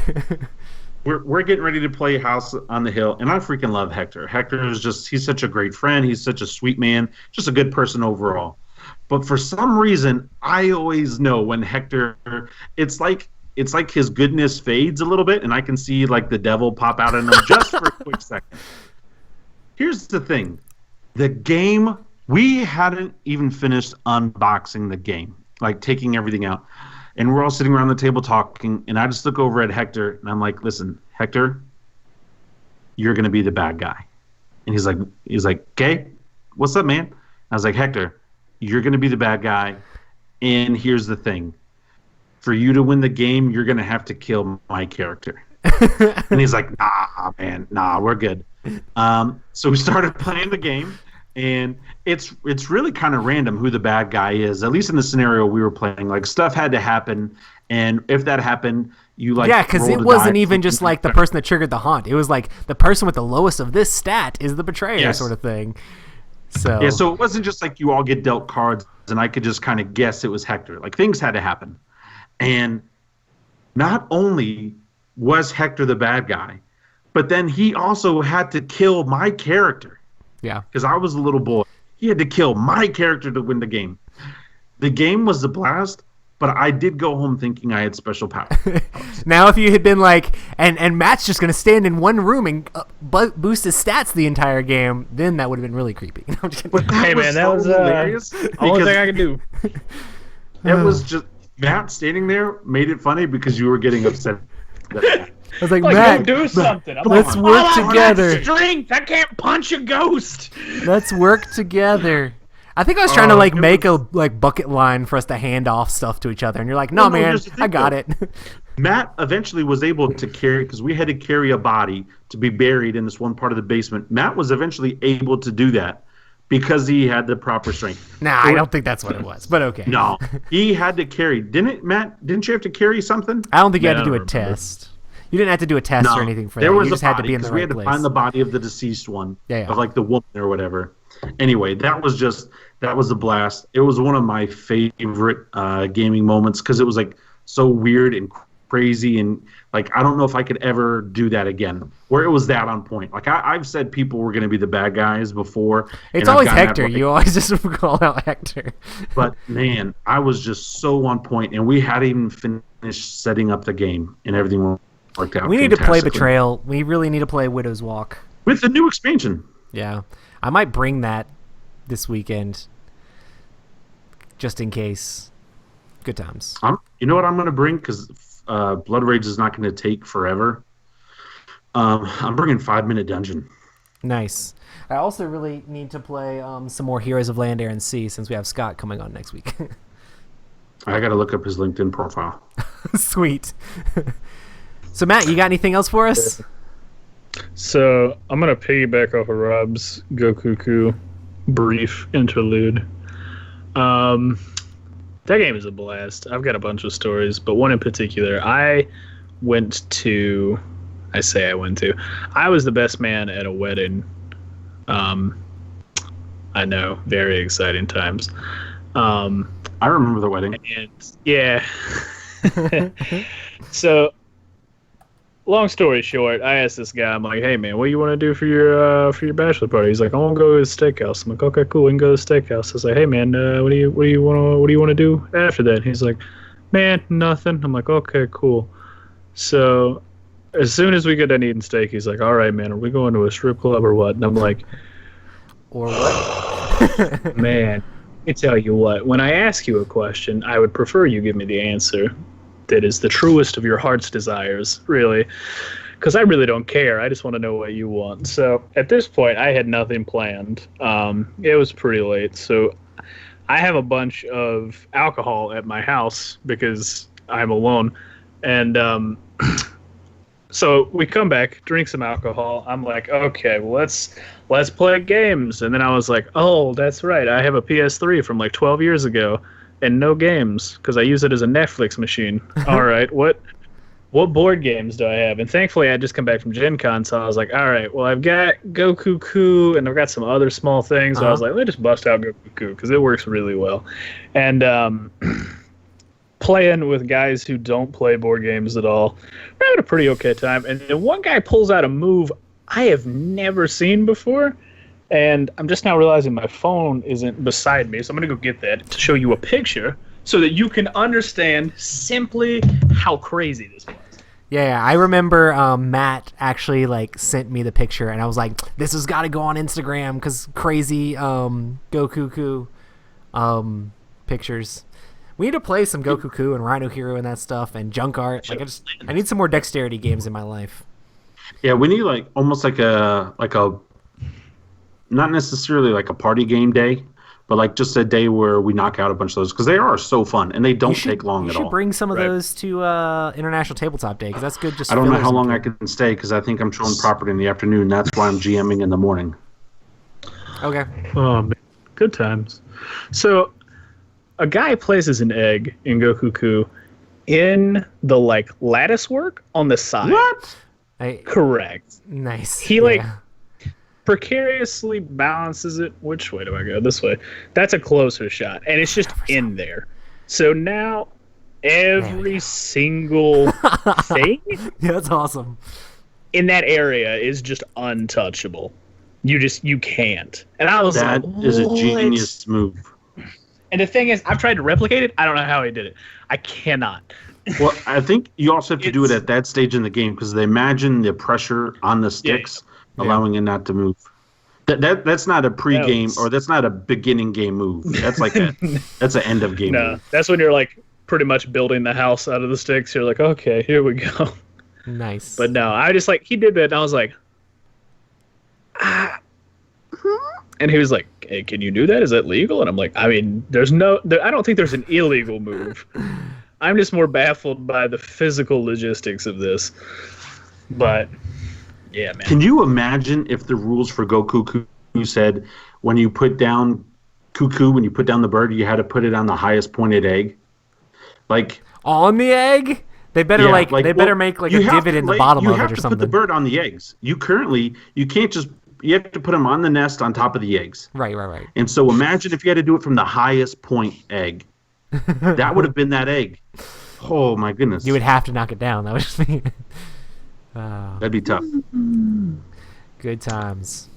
We're getting ready to play House on the Hill, and I freaking love Hector. Hector is he's such a great friend. He's such a sweet man. Just a good person overall. But for some reason, I always know when Hector, it's like his goodness fades a little bit, and I can see like the devil pop out in him just for a quick second. Here's the thing. The game, we hadn't even finished unboxing the game, like taking everything out. And we're all sitting around the table talking, and I just look over at Hector, and I'm like, listen, Hector, you're going to be the bad guy. And he's like, okay, what's up, man? I was like, Hector, you're going to be the bad guy, and here's the thing. For you to win the game, you're going to have to kill my character. And he's like, nah, man, nah, we're good. So we started playing the game, And it's really kind of random who the bad guy is. At least in the scenario we were playing, like stuff had to happen, and if that happened, you like because it wasn't even just like the person that triggered the haunt. It was like the person with the lowest of this stat is the betrayer, sort of thing. So so it wasn't just like you all get dealt cards, and I could just kind of guess it was Hector. Like things had to happen, and not only was Hector the bad guy, but then he also had to kill my character. Yeah. Because I was a little boy. He had to kill my character to win the game. The game was a blast, but I did go home thinking I had special powers. Now, if you had been like, and Matt's just going to stand in one room and boost his stats the entire game, then that would have been really creepy. Hey, man, that was hilarious. Only thing I could do. It was just Matt standing there made it funny because you were getting upset. I was like, Matt, do something. Let's work together. Strength. I can't punch a ghost. Let's work together. I think I was trying to make a bucket line for us to hand off stuff to each other, and you're like, no, man, I got it. Matt eventually was able to carry, because we had to carry a body to be buried in this one part of the basement. Matt was eventually able to do that because he had the proper strength. Nah, I don't think that's what it was, but okay. No, he had to carry. Didn't you have to carry something? I don't think you had to do a test. You didn't have to do a test or anything for that. You just had to be in the right place. We had to find the body of the deceased one, of like the woman or whatever. Anyway, that was a blast. It was one of my favorite gaming moments because it was like so weird and crazy, and like I don't know if I could ever do that again. Where it was that on point. Like I've said people were going to be the bad guys before. It's always Hector. You always just call out Hector. But man, I was just so on point, and we hadn't even finished setting up the game, and everything worked out. We need to play Betrayal. We really need to play Widow's Walk with the new expansion. Yeah, I might bring that this weekend, just in case. Good times. You know what I'm going to bring, because Blood Rage is not going to take forever. I'm bringing 5-Minute Dungeon. Nice. I also really need to play some more Heroes of Land, Air, and Sea since we have Scott coming on next week. I got to look up his LinkedIn profile. Sweet. So, Matt, you got anything else for us? So, I'm going to piggyback off of Rob's Go Cuckoo brief interlude. That game is a blast. I've got a bunch of stories, but one in particular. I was the best man at a wedding. I know, very exciting times. I remember the wedding. And, yeah. So, long story short, I asked this guy, I'm like, hey man, what do you want to do for your bachelor party? He's like, I want to go to the steakhouse. I'm like, okay, cool, we can go to the steakhouse. I was like, hey man, what do you want to do after that? He's like, man, nothing. I'm like, okay, cool. So as soon as we get done eating steak, he's like, all right, man, are we going to a strip club or what? And I'm like, or what? Man, I tell you what, when I ask you a question, I would prefer you give me the answer that is the truest of your heart's desires, really, because I really don't care. I just want to know what you want. So at this point, I had nothing planned. It was pretty late, so I have a bunch of alcohol at my house because I'm alone, and so we come back, drink some alcohol. I'm like, okay, well, let's play games. And then I was like, oh, that's right, I have a PS3 from like 12 years ago. And no games, because I use it as a Netflix machine. All right, what board games do I have? And thankfully, I just come back from Gen Con, so I was like, all right, well, I've got Go Cuckoo, and I've got some other small things. So I was like, let me just bust out Go Cuckoo, because it works really well. And playing with guys who don't play board games at all, we're having a pretty okay time. And then one guy pulls out a move I have never seen before. And I'm just now realizing my phone isn't beside me, so I'm going to go get that to show you a picture so that you can understand simply how crazy this was. Yeah, I remember Matt actually sent me the picture, and I was like, this has got to go on Instagram because crazy Go Cuckoo pictures. We need to play some Go Cuckoo and Rhino Hero and that stuff and Junk Art. I need some more dexterity games in my life. Yeah, we need almost like a not necessarily like a party game day, but just a day where we knock out a bunch of those because they are so fun and they don't take long at all. You should bring some of those to International Tabletop Day because that's good. Just I don't know how long I can stay because I think I'm showing property in the afternoon. That's why I'm GMing in the morning. Okay. Oh, man. Good times. So, a guy places an egg in Go Cuckoo in the lattice work on the side. What? Correct. Nice. He precariously balances it. Which way do I go? This way. That's a closer shot, and it's just in there. So now every single thing Yeah, that's awesome. in that area is just untouchable. You can't. And I was That like, is a genius move. And the thing is, I've tried to replicate it. I don't know how he did it. I cannot. Well, I think you also have to do it at that stage in the game because they imagine the pressure on the sticks, allowing it not to move. That's not a pre-game or that's not a beginning game move. That's like that's an end of game move. That's when you're pretty much building the house out of the sticks. You're like, okay, here we go. Nice. But no, I just he did that, and I was like, and he was like, hey, can you do that? Is that legal? And I'm like, I mean, I don't think there's an illegal move. I'm just more baffled by the physical logistics of this. But yeah, man. Can you imagine if the rules for Go Cuckoo said when you put down the bird, you had to put it on the highest pointed egg? On the egg? They better make a divot in the bottom of it or something. You have to put the bird on the eggs. You can't just. You have to put them on the nest on top of the eggs. Right. And so imagine if you had to do it from the highest point egg. That would have been that egg. Oh my goodness. You would have to knock it down. That was That'd be tough. Good times.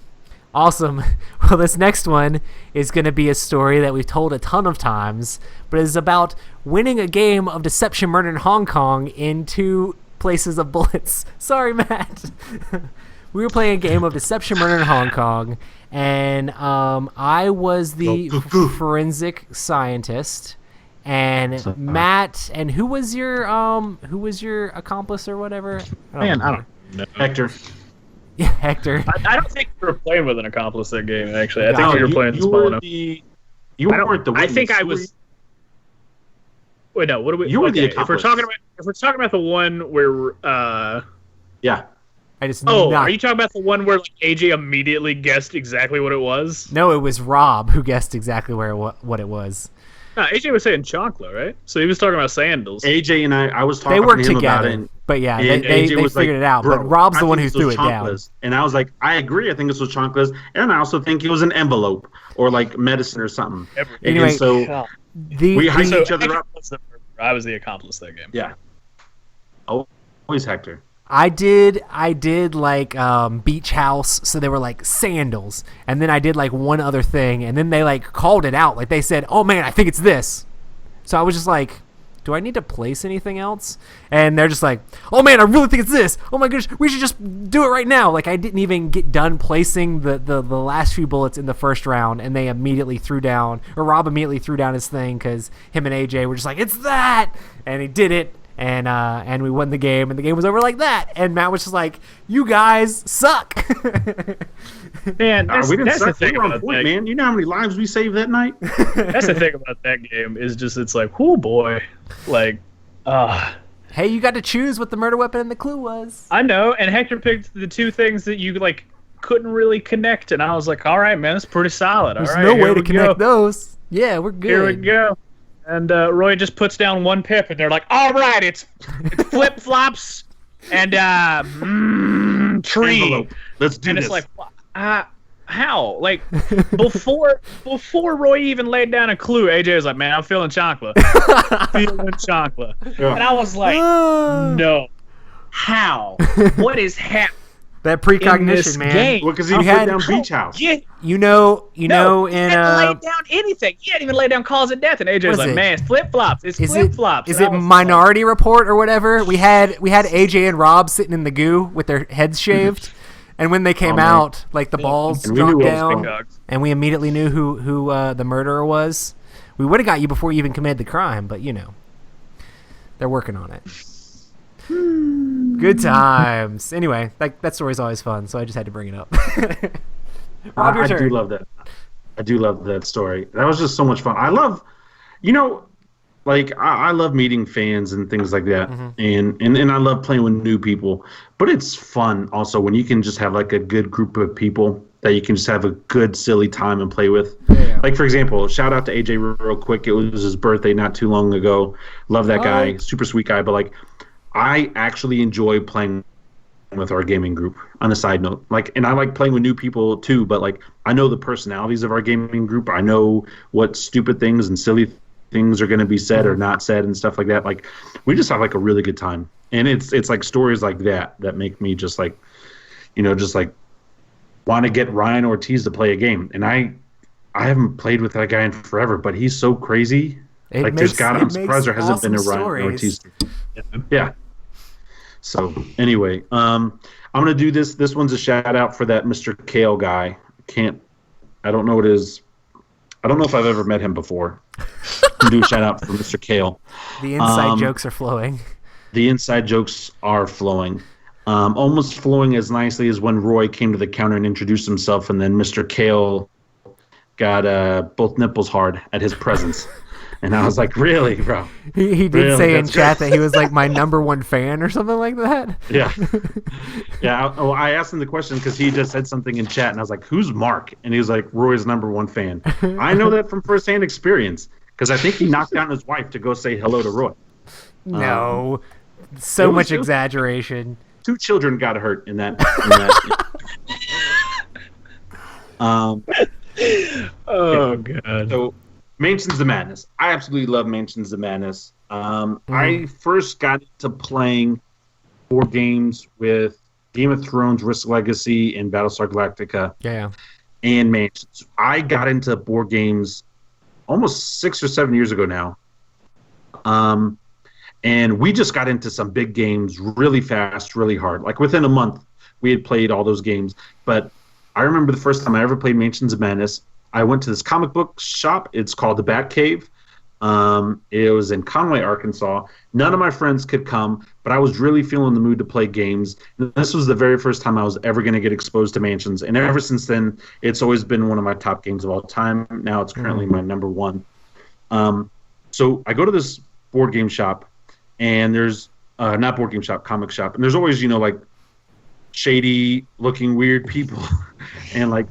Awesome. Well, this next one is going to be a story that we've told a ton of times, but it's about winning a game of Deception Murder in Hong Kong in 2 places of bullets. Sorry, Matt. We were playing a game of Deception Murder in Hong Kong, and I was the forensic scientist, and Matt, and who was your accomplice or whatever? I don't know. Hector. Yeah, Hector. I don't think we were playing with an accomplice that game, actually. I think we were playing small enough. You weren't the witness. I think I was. Wait, no. What do we? You were the accomplice. If we're talking about the one where, yeah. Are you talking about the one where AJ immediately guessed exactly what it was? No, it was Rob who guessed exactly what it was. No, AJ was saying chocolate, right? So he was talking about sandals. AJ and I was talking they worked to him together, about it. But yeah, they figured it out. But Rob's the one who threw it down. And I was like, I agree. I think this was chocolates, and I also think it was an envoyage or medicine or something. Anyway, and so we hyped each other up. I was the accomplice that game. Yeah. Always Hector. I did beach house, so they were sandals, and then I did one other thing, and then they called it out. They said, "Oh man, I think it's this." So I was just like, "Do I need to place anything else?" And they're just like, "Oh man, I really think it's this. Oh my gosh, we should just do it right now." I didn't even get done placing the last few bullets in the first round, and they immediately threw down, or Rob immediately threw down his thing because him and AJ were just like, "It's that," and he did it. And we won the game, and the game was over like that. And Matt was just like, "You guys suck." Man, we didn't suck. We were on point, man. You know how many lives we saved that night? That's the thing about that game is just it's oh boy, Hey, you got to choose what the murder weapon and the clue was. I know, and Hector picked the 2 things that you couldn't really connect, and I was like, all right, man, that's pretty solid. There's no way to connect those. Yeah, we're good. Here we go. And Roy just puts down 1 pip, and they're like, all right, it's flip flops and tree. Envelope. Let's do this. And it's how? Before Roy even laid down a clue, AJ was like, man, I'm feeling chocolate. Feeling chocolate. Yeah. And I was like, no. How? What is happening? That precognition, man. Game? Well, because he put down Beach House. Yeah. You know, he hadn't laid down anything. He hadn't even laid down cause of death, and AJ was like, "Man, it's flip flops. It's flip flops." Is it Minority Report or whatever? We had AJ and Rob sitting in the goo with their heads shaved, and when they came out, the balls dropped down, and we immediately knew who the murderer was. We would have got you before you even committed the crime, but they're working on it. Good times. Anyway, that story's always fun, so I just had to bring it up. Rob, your turn. I do love that. I do love that story. That was just so much fun. I love, I love meeting fans and things like that, and I love playing with new people. But it's fun also when you can just have a good group of people that you can just have a good silly time and play with. Yeah. Like for example, shout out to AJ real quick. It was his birthday not too long ago. Love that guy, super sweet guy. But like, I actually enjoy playing with our gaming group. On a side note, like, and I like playing with new people too. But like, I know the personalities of our gaming group. I know what stupid things and silly things are going to be said or not said and stuff like that. Like, we just have like a really good time. And it's like stories like that make me just like, just like want to get Ryan Ortiz to play a game. And I haven't played with that guy in forever, but he's so crazy. I'm surprised there hasn't been a Ryan Ortiz. Yeah. So anyway, I'm gonna do this. This one's a shout out for that Mr. Kale guy. I don't know what it is. I don't know if I've ever met him before. I'm do a shout out for Mr. Kale. The inside jokes are flowing. The inside jokes are flowing. Almost flowing as nicely as when Roy came to the counter and introduced himself, and then Mr. Kale got both nipples hard at his presence. And I was like, really, bro? He did really? Say in chat that he was like my #1 fan or something like that. Yeah. Yeah. I asked him the question because he just said something in chat, and I was like, who's Mark? And he was like, Roy's #1 fan. I know that from firsthand experience because I think he knocked down his wife to go say hello to Roy. No. So much exaggeration. 2 children got hurt in that. Oh, God. So, Mansions of Madness. I absolutely love Mansions of Madness. I first got into playing board games with Game of Thrones, Risk Legacy, and Battlestar Galactica. Yeah. And Mansions. I got into board games almost 6 or 7 years ago now. And we just got into some big games really fast, really hard. Like within a month, we had played all those games. But I remember the first time I ever played Mansions of Madness, I went to this comic book shop. It's called the Bat Cave. It was in Conway, Arkansas. None of my friends could come, but I was really feeling the mood to play games. This was the very first time I was ever going to get exposed to Mansions. And ever since then, it's always been one of my top games of all time. Now it's currently my #1. So I go to this board game shop, and there's not board game shop, comic shop. And there's always, like shady looking weird people. And like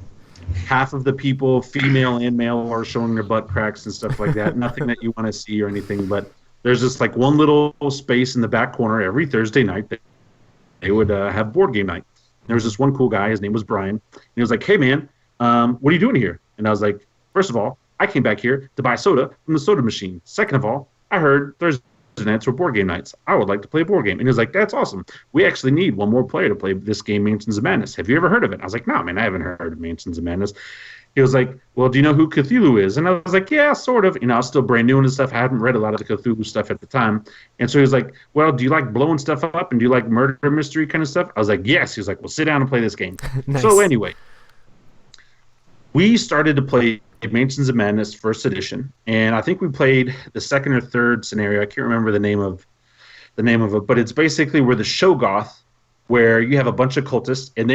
half of the people, female and male, are showing their butt cracks and stuff like that. Nothing that you want to see or anything, but there's just like one little space in the back corner every Thursday night that they would have board game night. There was this one cool guy, his name was Brian, and he was like, hey man, what are you doing here? And I was like, first of all, I came back here to buy soda from the soda machine. Second of all, I heard Thursday nights were board game nights. I would like to play a board game. And he was like, that's awesome. We actually need one more player to play this game, Mansions of Madness. Have you ever heard of it? I was like, no, man, I haven't heard of Mansions of Madness. He was like, well, do you know who Cthulhu is? And I was like, yeah, sort of. I was still brand new and stuff. I hadn't read a lot of the Cthulhu stuff at the time. And so he was like, well, do you like blowing stuff up and do you like murder mystery kind of stuff? I was like, yes. He was like, well, sit down and play this game. Nice. So anyway, we started to play Mansions of Madness First Edition, and I think we played the second or third scenario. I can't remember the name of it, but it's basically where the Shoggoth, where you have a bunch of cultists, and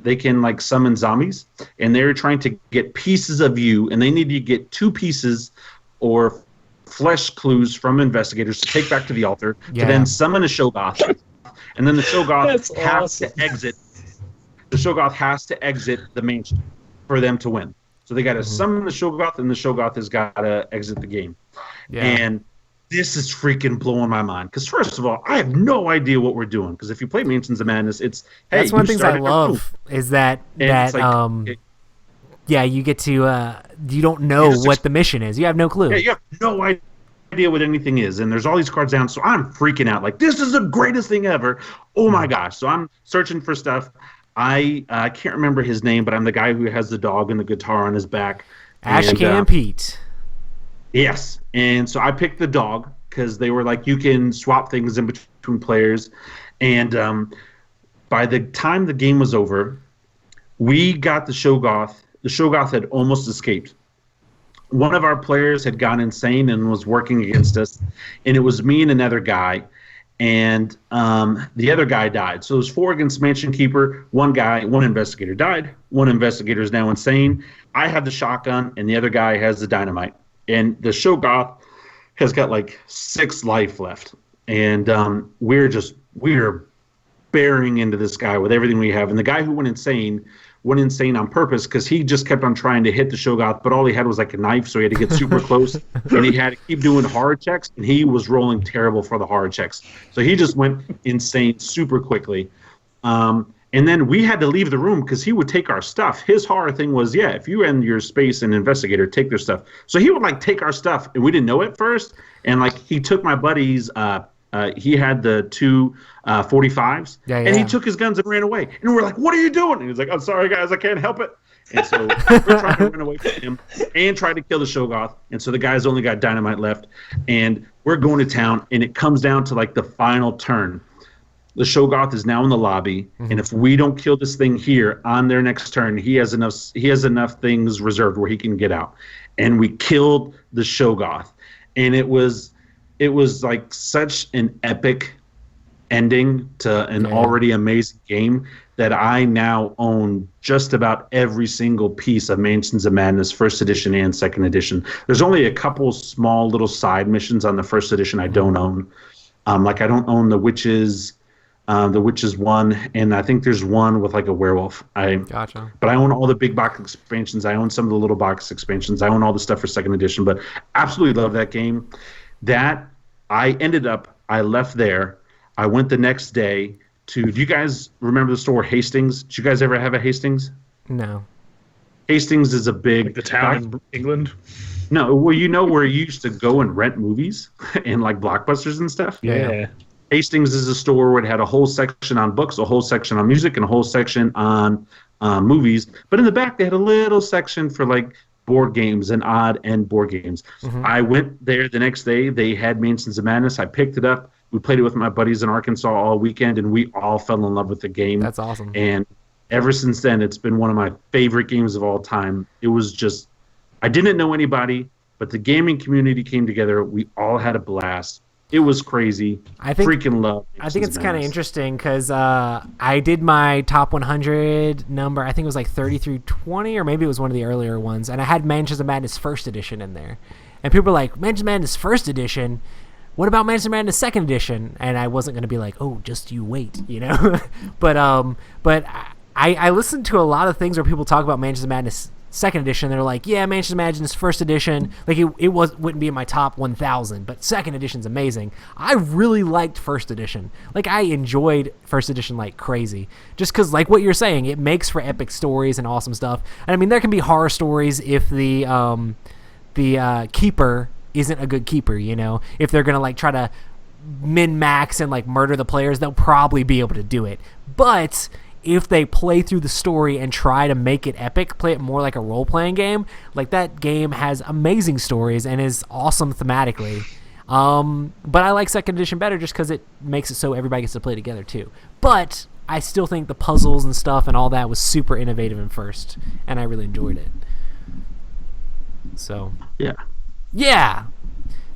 they can like summon zombies, and they're trying to get pieces of you, and they need to get 2 pieces or flesh clues from investigators to take back to the altar to then summon a Shoggoth, and then the Shoggoth has to exit. The Shoggoth has to exit the mansion for them to win. So they got to summon the Shoggoth, and the Shoggoth has got to exit the game. Yeah. And this is freaking blowing my mind. Because first of all, I have no idea what we're doing. Because if you play Mansions of Madness, it's hey, that's one of the things I love is that you get to you don't know what the mission is. You have no clue. Yeah, you have no idea what anything is, and there's all these cards down. So I'm freaking out. Like, this is the greatest thing ever. Oh my gosh! So I'm searching for stuff. I can't remember his name, but I'm the guy who has the dog and the guitar on his back. Ashcan Pete. Yes. And so I picked the dog because they were like, you can swap things in between players. And by the time the game was over, we got the Shoggoth. The Shoggoth had almost escaped. One of our players had gone insane and was working against us. And it was me and another guy. And the other guy died. So it was 4 against Mansion Keeper. One investigator died. One investigator is now insane. I have the shotgun, and the other guy has the dynamite. And the Shoggoth has got like 6 life left. And we're bearing into this guy with everything we have. And the guy who went insane on purpose because he just kept on trying to hit the Shoggoth, but all he had was like a knife, so he had to get super close, and he had to keep doing horror checks, and he was rolling terrible for the horror checks. So he just went insane super quickly. And then we had to leave the room because he would take our stuff. His horror thing was, if you and your space and investigator take their stuff. So he would like take our stuff, and we didn't know it first. And like he took my buddy's, he had the two 45s, and he took his guns and ran away. And we're like, "What are you doing?" And he was like, "I'm sorry, guys, I can't help it." And so we're trying to run away from him and try to kill the Shoggoth. And so the guys only got dynamite left, and we're going to town. And it comes down to like the final turn. The Shoggoth is now in the lobby, and if we don't kill this thing here on their next turn, he has enough things reserved where he can get out. And we killed the Shoggoth, and it was like such an epic ending to an already amazing game that I now own just about every single piece of Mansions of Madness first edition and second edition. There's only a couple small little side missions on the first edition I don't own. Like I don't own the Witches one, and I think there's one with like a werewolf. Gotcha. But I own all the big box expansions. I own some of the little box expansions. I own all the stuff for second edition, but absolutely love that game. That I left there. I went the next day to, do you guys remember the store Hastings? Did you guys ever have a Hastings? No. Hastings is a big... Like the town in England? No, well, you know where you used to go and rent movies and like Blockbusters and stuff? Yeah. Hastings is a store where it had a whole section on books, a whole section on music, and a whole section on movies. But in the back, they had a little section for like board games and odd end board games. I went there the next day. They had Mansions of Madness. I picked it up. We played it with my buddies in Arkansas all weekend, and we all fell in love with the game. That's awesome. And ever since then, it's been one of my favorite games of all time. It was just, I didn't know anybody, but the gaming community came together. We all had a blast. It was crazy. Freaking love. I think it's kind of interesting because I did my top 100 number. I think it was like 30 through 20, or maybe it was one of the earlier ones. And I had Mansions of Madness first edition in there. And people were like, Mansions of Madness first edition? What about Mansions of Madness second edition? And I wasn't going to be like, oh, just you wait, you know? but I listened to a lot of things where people talk about Mansions of Madness second edition. They're like, yeah, Mansions of Madness first edition, like it wouldn't be in my top 1,000, but second edition's amazing. I really liked first edition. Like I enjoyed first edition like crazy, just because like what you're saying, it makes for epic stories and awesome stuff. And I mean, there can be horror stories if the keeper isn't a good keeper, you know. If they're gonna like try to min-max and like murder the players, they'll probably be able to do it. But if they play through the story and try to make it epic, play it more like a role-playing game, like that game has amazing stories and is awesome thematically. But I like second edition better just because it makes it so everybody gets to play together too. But I still think the puzzles and stuff and all that was super innovative in first, and I really enjoyed it. So yeah,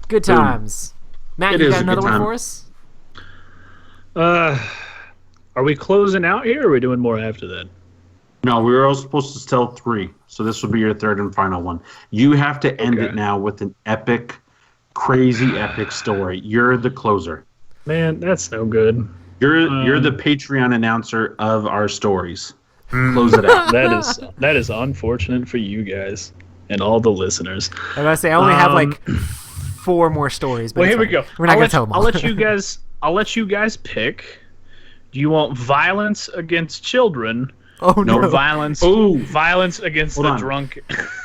good times. Matt, you got another one for us? Are we closing out here, or are we doing more after that? No, we were all supposed to tell 3, so this will be your third and final one. You have to end it now with an epic, crazy epic story. You're the closer. Man, that's no good. You're the Patreon announcer of our stories. Close it out. That is unfortunate for you guys and all the listeners. I gotta say, I only have like 4 more stories. But well, here we go. We're not gonna tell them all. I'll let you guys pick. Do you want violence against children? Oh no! Or violence against the drunk.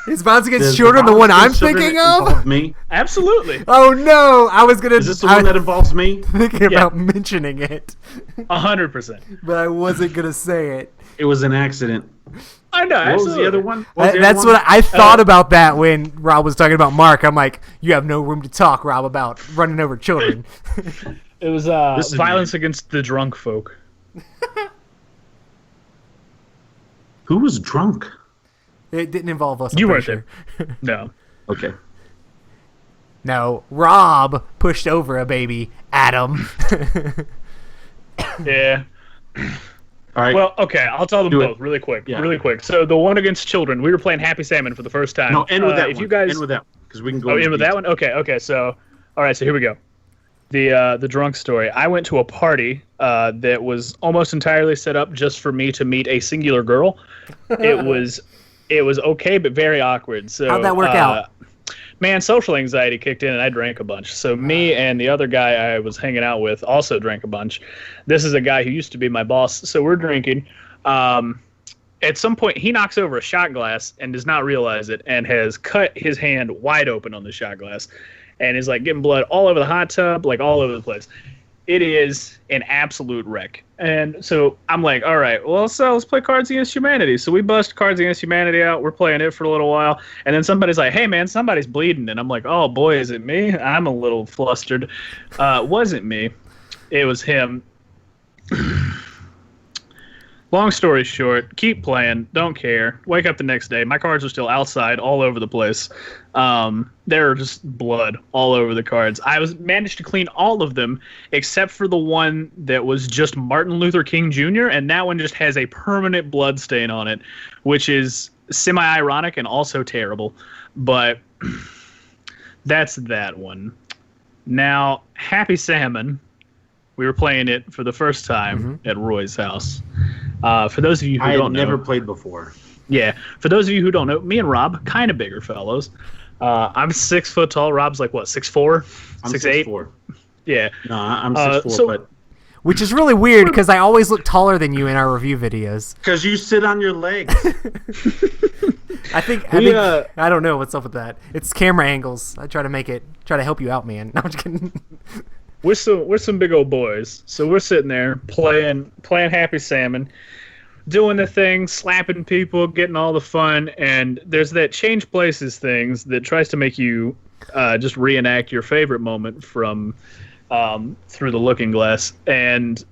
Is violence against children the one I'm thinking of? Me? Absolutely. Oh no! I was gonna. Is this the one that involves me? Thinking about mentioning it. 100%. But I wasn't gonna say it. It was an accident. I know. What was the other one? That's what I thought about that when Rob was talking about Mark. I'm like, you have no room to talk, Rob, about running over children. It was violence against the drunk folk. Who was drunk? It didn't involve us. You weren't there. No. Okay. No, Rob pushed over a baby, Adam. Yeah. All right. Well, okay, I'll tell them both really quick. Yeah. Really quick. So the one against children, we were playing Happy Salmon for the first time. No, end with that one. You guys... End with that one, because we can go. Oh, end with that one? Okay, so... All right, so here we go. The drunk story. I went to a party that was almost entirely set up just for me to meet a singular girl. It was okay, but very awkward. So how'd that work out? Man, social anxiety kicked in, and I drank a bunch. So me and the other guy I was hanging out with also drank a bunch. This is a guy who used to be my boss. So we're drinking. At some point, he knocks over a shot glass and does not realize it, and has cut his hand wide open on the shot glass, and is like getting blood all over the hot tub, like all over the place. It is an absolute wreck. And so I'm like, all right, well, so let's play Cards Against Humanity. So we bust Cards Against Humanity out. We're playing it for a little while. And then somebody's like, hey, man, somebody's bleeding. And I'm like, oh, boy, is it me? I'm a little flustered. Wasn't me. It was him. Long story short, keep playing, don't care. Wake up the next day. My cards are still outside all over the place. There are just blood all over the cards. I managed to clean all of them except for the one that was just Martin Luther King Jr., and that one just has a permanent blood stain on it, which is semi-ironic and also terrible. But that's that one. Now, Happy Salmon, we were playing it for the first time at Roy's house. For those of you who don't know, I had never played before. Yeah, for those of you who don't know, me and Rob, kind of bigger fellows. I'm 6 foot tall. Rob's like what, 6'4", 6'8"? 6'4". Yeah. No, I'm 6'4", but which is really weird because I always look taller than you in our review videos. Because you sit on your legs. I think I don't know what's up with that. It's camera angles. I try to help you out, man. No, I'm just kidding. We're some big old boys, so we're sitting there playing Happy Salmon, doing the thing, slapping people, getting all the fun, and there's that change places things that tries to make you just reenact your favorite moment from through the looking glass. And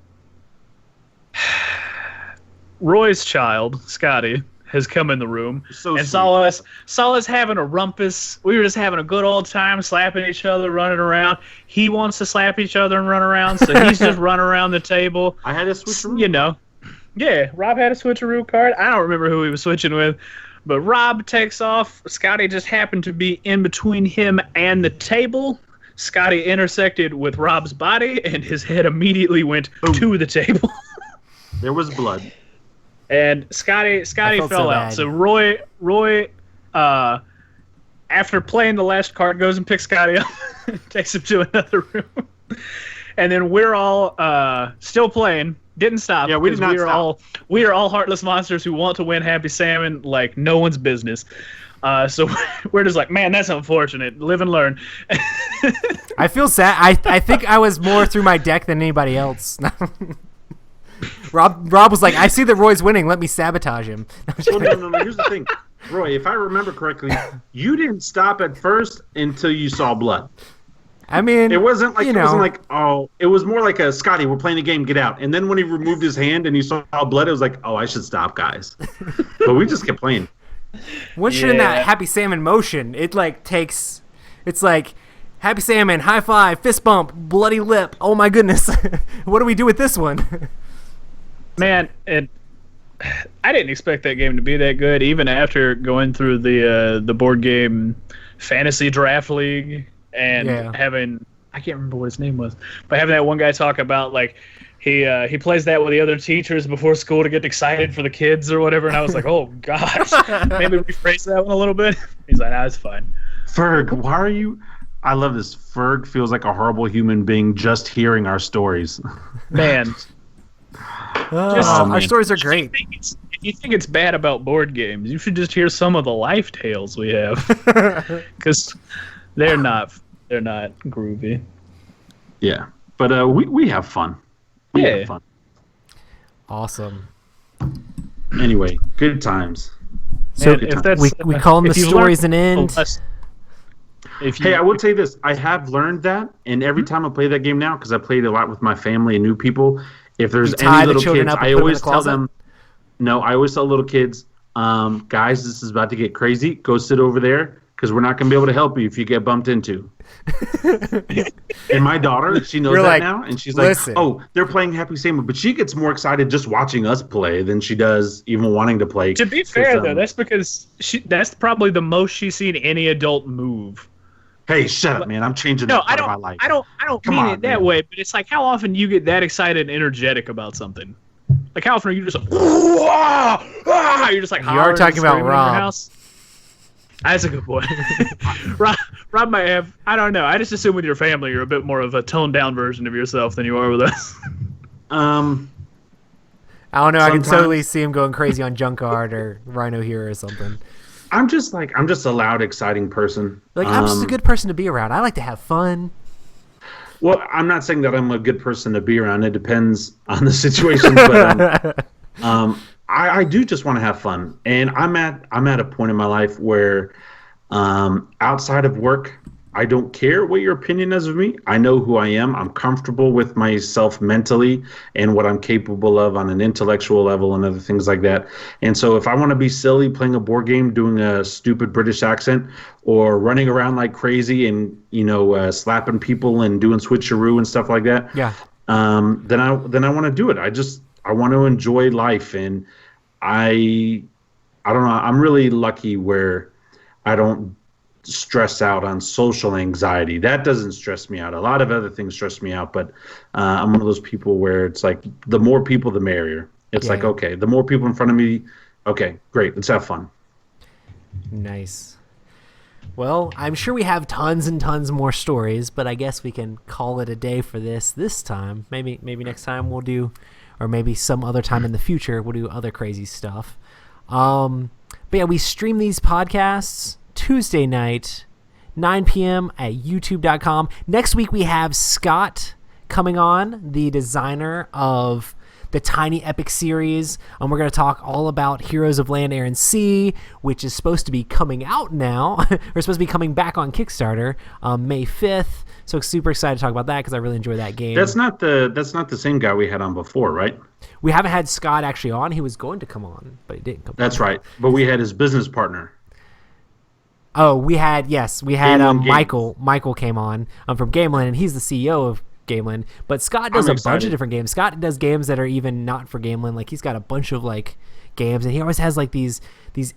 Roy's child, Scotty, has come in the room and saw us having a rumpus. We were just having a good old time, slapping each other, running around. He wants to slap each other and run around, so he's just running around the table. I had a switcheroo. You know. Yeah, Rob had a switcheroo card. I don't remember who he was switching with, but Rob takes off. Scotty just happened to be in between him and the table. Scotty intersected with Rob's body, and his head immediately went to the table. There was blood. And Scotty fell out. So Roy, after playing the last card, goes and picks Scotty up, takes him to another room, and then we're all still playing. Didn't stop. Yeah, we did not stop. We are all heartless monsters who want to win Happy Salmon like no one's business. So we're just like, man, that's unfortunate. Live and learn. I feel sad. I think I was more through my deck than anybody else. Rob was like, I see that Roy's winning. Let me sabotage him. Well, no. Here's the thing. Roy, if I remember correctly, you didn't stop at first until you saw blood. I mean, it wasn't like it was more like a Scotty, we're playing a game, get out. And then when he removed his hand and you saw blood, it was like, oh, I should stop, guys. But we just kept playing. Once you're in that Happy Salmon motion, it it's like Happy Salmon, high five, fist bump, bloody lip. Oh my goodness, what do we do with this one? Man, I didn't expect that game to be that good, even after going through the board game fantasy draft league and having, I can't remember what his name was, but having that one guy talk about like he plays that with the other teachers before school to get excited for the kids or whatever, and I was like, oh gosh, maybe rephrase that one a little bit. He's like, nah, it's fine. Ferg, why are you? I love this. Ferg feels like a horrible human being just hearing our stories. Man. Our stories are great. If you think it's bad about board games, you should just hear some of the life tales we have, because they're not groovy. Yeah, but we have fun. We have fun. Awesome. Anyway, good times. So we call them the stories an end. Hey, I will tell you this. I have learned that, and every time I play that game now, because I played a lot with my family and new people, if there's any little kids, I always tell them, I always tell little kids, guys, this is about to get crazy. Go sit over there, because we're not going to be able to help you if you get bumped into. And my daughter, she knows that now, and she's like, oh, they're playing Happy Salmon, but she gets more excited just watching us play than she does even wanting to play. To be fair, though, that's because that's probably the most she's seen any adult move. Hey, shut up, man! I'm changing that part of my life. I don't Come mean on, it that man. way. But it's like, how often do you get that excited and energetic about something? Like, how often are you just like, you're just like, You are talking about in your Rob. house? That's a good point. Rob might have. I don't know. I just assume with your family, you're a bit more of a toned down version of yourself than you are with us. I don't know. I can Sometimes- totally see him going crazy on Junkard or Rhino Hero or something. I'm just a loud, exciting person. Like, I'm just a good person to be around. I like to have fun. Well, I'm not saying that I'm a good person to be around. It depends on the situation, but I do just want to have fun, and I'm at a point in my life where outside of work, I don't care what your opinion is of me. I know who I am. I'm comfortable with myself mentally and what I'm capable of on an intellectual level and other things like that. And so if I want to be silly playing a board game, doing a stupid British accent, or running around like crazy and, slapping people and doing switcheroo and stuff like that, Yeah. then I want to do it. I want to enjoy life. And I don't know. I'm really lucky where I don't stress out on social anxiety. That doesn't stress me out. A lot of other things stress me out, but I'm one of those people where it's like the more people, the merrier. It's Yeah, like, yeah. okay, the more people in front of me, okay, great, let's have fun. Nice. Well, I'm sure we have tons and tons more stories, but I guess we can call it a day for this time. Maybe next time we'll do, or maybe some other time in the future we'll do other crazy stuff. But yeah, we stream these podcasts Tuesday night, 9 p.m. at youtube.com. Next week we have Scott coming on, the designer of the Tiny Epic series. We're going to talk all about Heroes of Land, Air, and Sea, which is supposed to be coming out now. We're supposed to be coming back on Kickstarter May 5th. So super excited to talk about that because I really enjoy that game. That's not the same guy we had on before, right? We haven't had Scott actually on. He was going to come on, but he didn't come That's on. right. But we had his business partner. Oh, we had Gameland Michael. Michael came on from Gameland, and he's the CEO of Gameland. But Scott does I'm a bunch excited. of different games. Scott does games that are even not for Gameland. Like he's got a bunch of like games, and he always has like these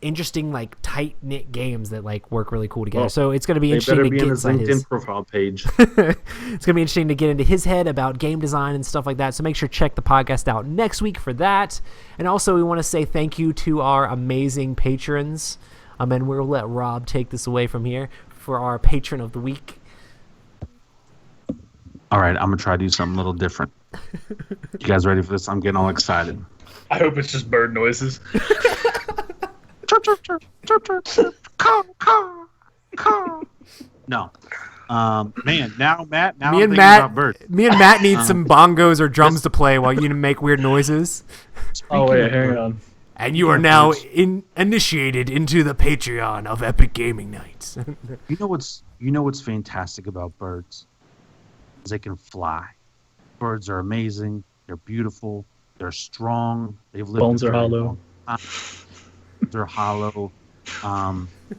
interesting like tight knit games that like work really cool together. Well, so it's going to be They interesting better to be get on his inside LinkedIn his. profile page. It's going to be interesting to get into his head about game design and stuff like that. So make sure to check the podcast out next week for that. And also we want to say thank you to our amazing patrons. And we'll let Rob take this away from here for our patron of the week. All right, I'm going to try to do something a little different. You guys ready for this? I'm getting all excited. I hope it's just bird noises. Chirp, chirp, chirp, chirp, chirp, chirp. Caw, caw, caw. No. Man, now Matt, now Me I'm and thinking Matt, about birds. me and Matt need some bongos or drums to play while you make weird noises. Oh wait, hang on. And you are now initiated into the Patreon of Epic Gaming Nights. You know what's fantastic about birds? Is they can fly. Birds are amazing. They're beautiful. They're strong. They've lived. Bones a are very hollow. long time. They're hollow.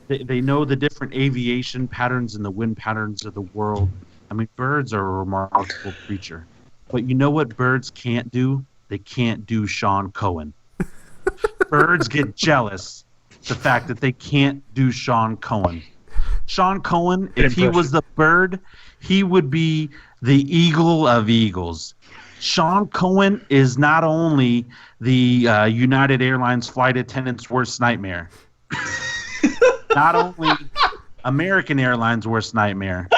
They know the different aviation patterns and the wind patterns of the world. I mean, birds are a remarkable creature. But you know what birds can't do? They can't do Sean Cohen. Birds get jealous the fact that they can't do Sean Cohen. Sean Cohen, if he was the bird, he would be the eagle of eagles. Sean Cohen is not only the United Airlines flight attendant's worst nightmare, not only American Airlines' worst nightmare.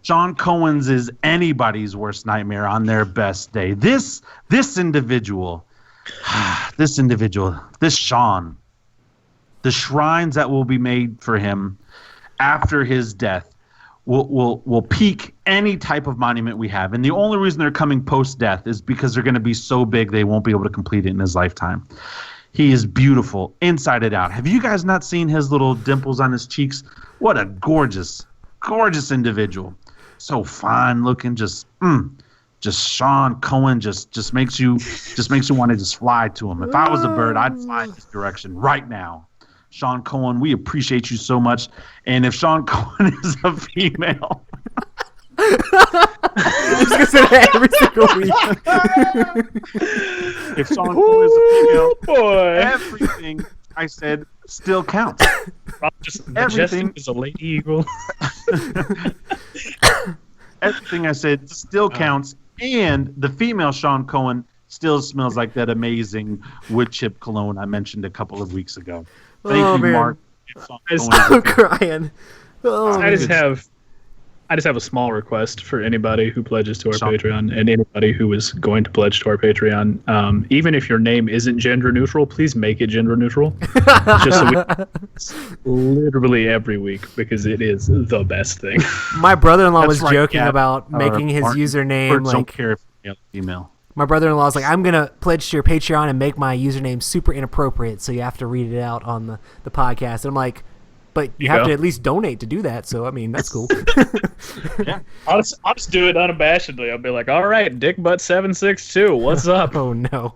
Sean Cohen's is anybody's worst nightmare on their best day. This individual, this Sean, the shrines that will be made for him after his death will peak any type of monument we have. And the only reason they're coming post-death is because they're going to be so big they won't be able to complete it in his lifetime. He is beautiful inside and out. Have you guys not seen his little dimples on his cheeks? What a gorgeous, gorgeous individual. So fine looking, just Sean Cohen just makes you want to just fly to him. If I was a bird, I'd fly in this direction right now. Sean Cohen, we appreciate you so much. And if Sean Cohen is a female, I'm just gonna say that every single week. if Sean Cohen is a female, Boy. I said still counts. Just Everything majestic as a lady eagle. Everything I said still counts, and the female Sean Cohen still smells like that amazing wood chip cologne I mentioned a couple of weeks ago. Thank you, man. Mark. I'm crying. Oh, I just have a small request for anybody who pledges to our Patreon and anybody who is going to pledge to our Patreon. Even if your name isn't gender neutral, please make it gender neutral. Just so we literally every week, because it is the best thing. My brother-in-law was That's right, joking yeah. about making his Martin, username Birds don't like. care if male or female. My brother-in-law was like, I'm going to pledge to your Patreon and make my username super inappropriate, so you have to read it out on the podcast. And I'm like, but you have to at least donate to do that. So, I mean, that's cool. Yeah, I'll just do it unabashedly. I'll be like, all right, Dickbutt762, what's up? Oh, no.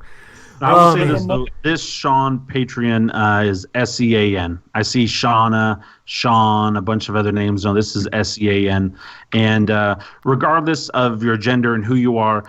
I will say man. this, though. This Sean Patreon is SEAN. I see Shauna, Sean, a bunch of other names. No, this is SEAN. And regardless of your gender and who you are,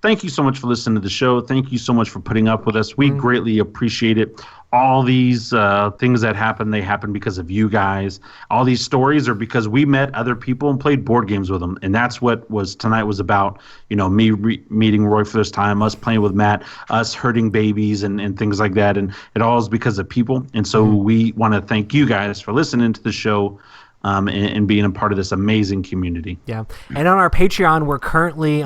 thank you so much for listening to the show. Thank you so much for putting up with us. We greatly appreciate it. All these things that happen, they happen because of you guys. All these stories are because we met other people and played board games with them. And that's what tonight was about. You know, me meeting Roy for this time, us playing with Matt, us hurting babies and things like that. And it all is because of people. And so we want to thank you guys for listening to the show. And being a part of this amazing community. Yeah. And on our Patreon, we're currently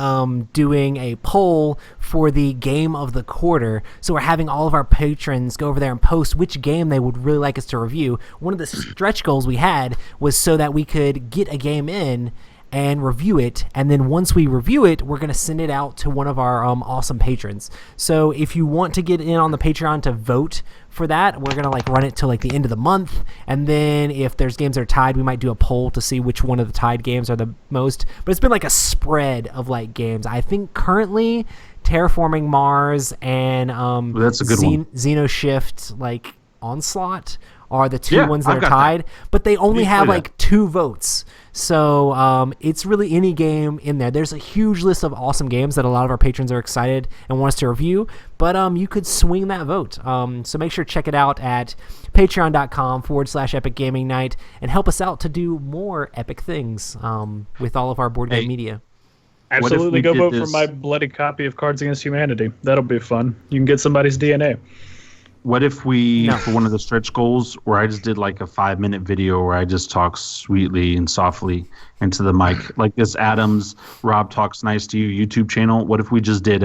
doing a poll for the game of the quarter. So we're having all of our patrons go over there and post which game they would really like us to review. One of the stretch goals we had was so that we could get a game in and review it, and then once we review it, we're going to send it out to one of our awesome patrons. So if you want to get in on the Patreon to vote for that, we're going to run it till the end of the month, and then if there's games that are tied, we might do a poll to see which one of the tied games are the most. But it's been a spread of games. I think currently Terraforming Mars and that's a good one. Xenoshift Onslaught are the two ones that I've are got tied, that. but they only have play that. 2 votes. So it's really any game in there. There's a huge list of awesome games that a lot of our patrons are excited and want us to review, but you could swing that vote. So make sure to check it out at patreon.com/Epic Gaming Night and help us out to do more epic things with all of our board game media. Absolutely, go vote for my bloody copy of Cards Against Humanity. That'll be fun. You can get somebody's DNA. What if we, for one of the stretch goals, where I just did a 5-minute video where I just talk sweetly and softly into the mic, like this Adams Rob Talks Nice to You YouTube channel? What if we just did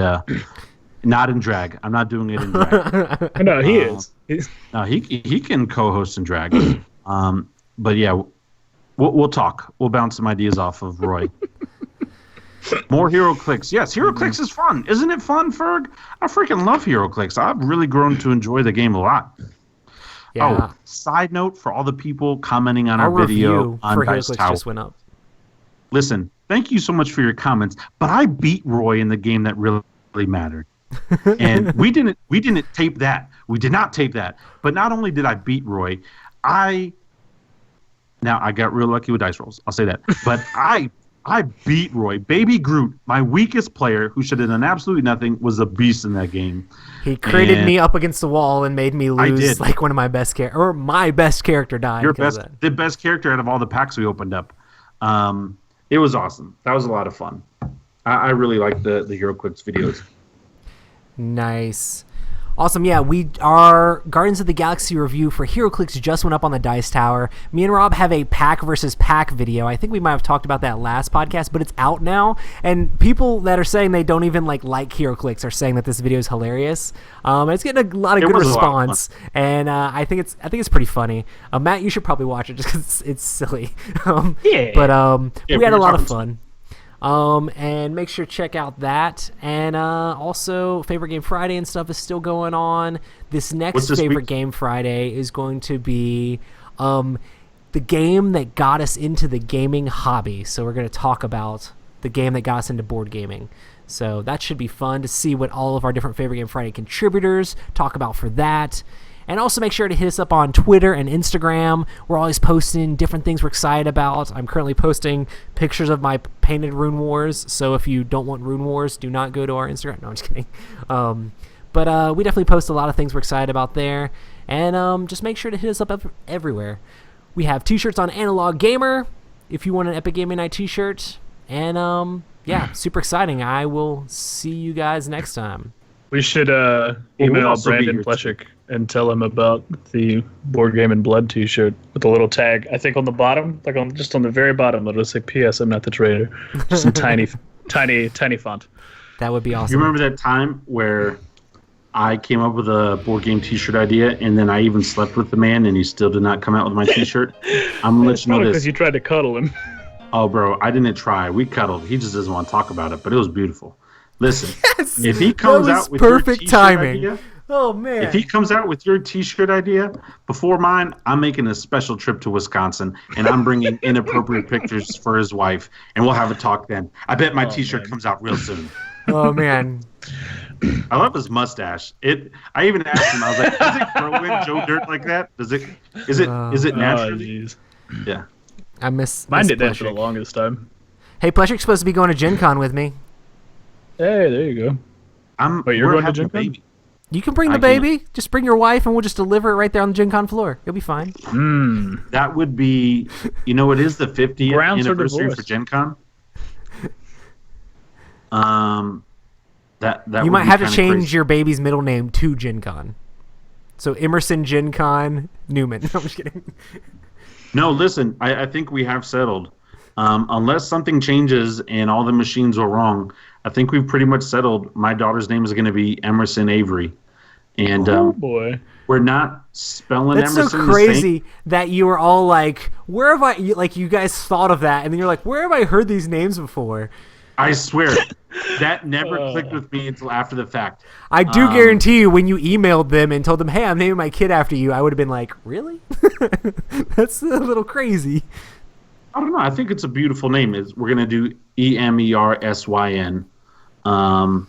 not in drag? I'm not doing it in drag. No, he is. No, he can co-host in drag. But yeah, we'll talk. We'll bounce some ideas off of Roy. More Hero Clicks. Yes, Hero Clicks is fun. Isn't it fun, Ferg? I freaking love Hero Clicks. I've really grown to enjoy the game a lot. Yeah. Oh, side note for all the people commenting on our video video on for Hero Dice Clicks Tower. just went up. Listen, thank you so much for your comments, but I beat Roy in the game that really mattered. And we didn't tape that. We did not tape that. But not only did I beat Roy, I got real lucky with dice rolls. I'll say that. But I beat Roy. Baby Groot, my weakest player, who should have done absolutely nothing, was a beast in that game. He crated me up against the wall and made me lose did. one of my best characters. Or my best character died. The best character out of all the packs we opened up. It was awesome. That was a lot of fun. I really like the Hero Clicks videos. Nice. Awesome. Yeah, our Guardians of the Galaxy review for HeroClix just went up on the Dice Tower. Me and Rob have a pack versus pack video. I think we might have talked about that last podcast, but it's out now. And people that are saying they don't even like HeroClix are saying that this video is hilarious. It's getting a lot of good response, and I think it's pretty funny. Matt, you should probably watch it just because it's silly. Yeah. But we had a lot of fun. And make sure to check out that. And also, Favorite Game Friday and stuff is still going on. This next Favorite Game Friday is going to be the game that got us into the gaming hobby. So we're going to talk about the game that got us into board gaming. So that should be fun to see what all of our different Favorite Game Friday contributors talk about for that. And also make sure to hit us up on Twitter and Instagram. We're always posting different things we're excited about. I'm currently posting pictures of my painted Rune Wars. So if you don't want Rune Wars, do not go to our Instagram. No, I'm just kidding. But we definitely post a lot of things we're excited about there. And just make sure to hit us up everywhere. We have t-shirts on Analog Gamer if you want an Epic Gaming Night t-shirt. And yeah, super exciting. I will see you guys next time. We should email Brandon Pleshik and tell him about the Board Game and Blood t-shirt with a little tag. I think on the bottom, like just on the very bottom, it'll say P.S. I'm not the traitor. Just some tiny font. That would be awesome. You remember that time where I came up with a board game t-shirt idea, and then I even slept with the man, and he still did not come out with my t-shirt? I'm going to let you know this. Because you tried to cuddle him. Oh, bro, I didn't try. We cuddled. He just doesn't want to talk about it, but it was beautiful. Listen, yes, if he comes out with perfect your timing. idea, oh man! If he comes out with your t-shirt idea before mine, I'm making a special trip to Wisconsin, and I'm bringing inappropriate pictures for his wife, and we'll have a talk then. I bet my t-shirt comes out real soon. Oh man! I love his mustache. I even asked him. I was like, "Does it grow in Joe Dirt like that? Is it naturally?" Yeah. I miss. Mine did that for the longest time. Hey, Pleshik's supposed to be going to Gen Con with me. Hey, there you go. Wait, you're going to Gen Con? You can bring the baby. Just bring your wife, and we'll just deliver it right there on the Gen Con floor. You'll be fine. That would be, it is the 50th anniversary for Gen Con. That you might have to change your baby's middle name to Gen Con. So Emerson Gen Con Newman. I'm just kidding. No, listen, I think we have settled. Unless something changes and all the machines are wrong, I think we've pretty much settled. My daughter's name is going to be Emerson Avery. And oh, boy. We're not spelling That's Emerson so crazy that you were all like, where have you guys thought of that? And then you're like, where have I heard these names before? I swear, that never clicked with me until after the fact. I do guarantee you when you emailed them and told them, hey, I'm naming my kid after you, I would have been like, really? That's a little crazy. I don't know. I think it's a beautiful name. We're going to do Emersyn. I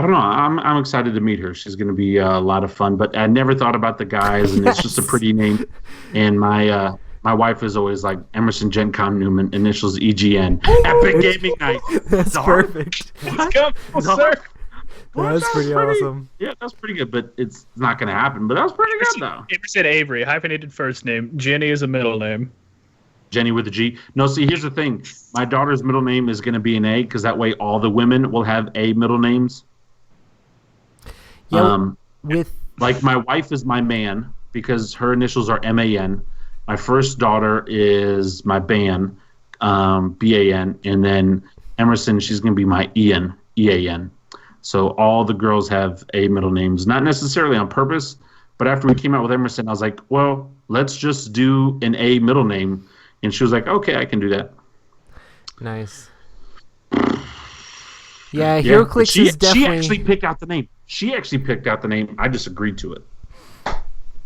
don't know. I'm excited to meet her. She's going to be a lot of fun. But I never thought about the guys, and it's just a pretty name. And my wife is always like Emerson Gen Con Newman, initials EGN. Epic Gaming Night. That's perfect. Let's go, sir. That's pretty awesome. Yeah, that's pretty good, but it's not going to happen. But that was pretty good, though. Emerson Avery, hyphenated first name. Jenny is a middle name. Jenny with a G. No, see, here's the thing. My daughter's middle name is going to be an A, because that way all the women will have A middle names. Yeah, like my wife is my man, because her initials are MAN. My first daughter is my BAN, BAN, and then Emerson, she's going to be my Ian, EAN. So all the girls have A middle names, not necessarily on purpose, but after we came out with Emerson, I was like, well, let's just do an A middle name. And she was like, okay, I can do that. Nice. Yeah, HeroClix is definitely... She actually picked out the name. I just agreed to it.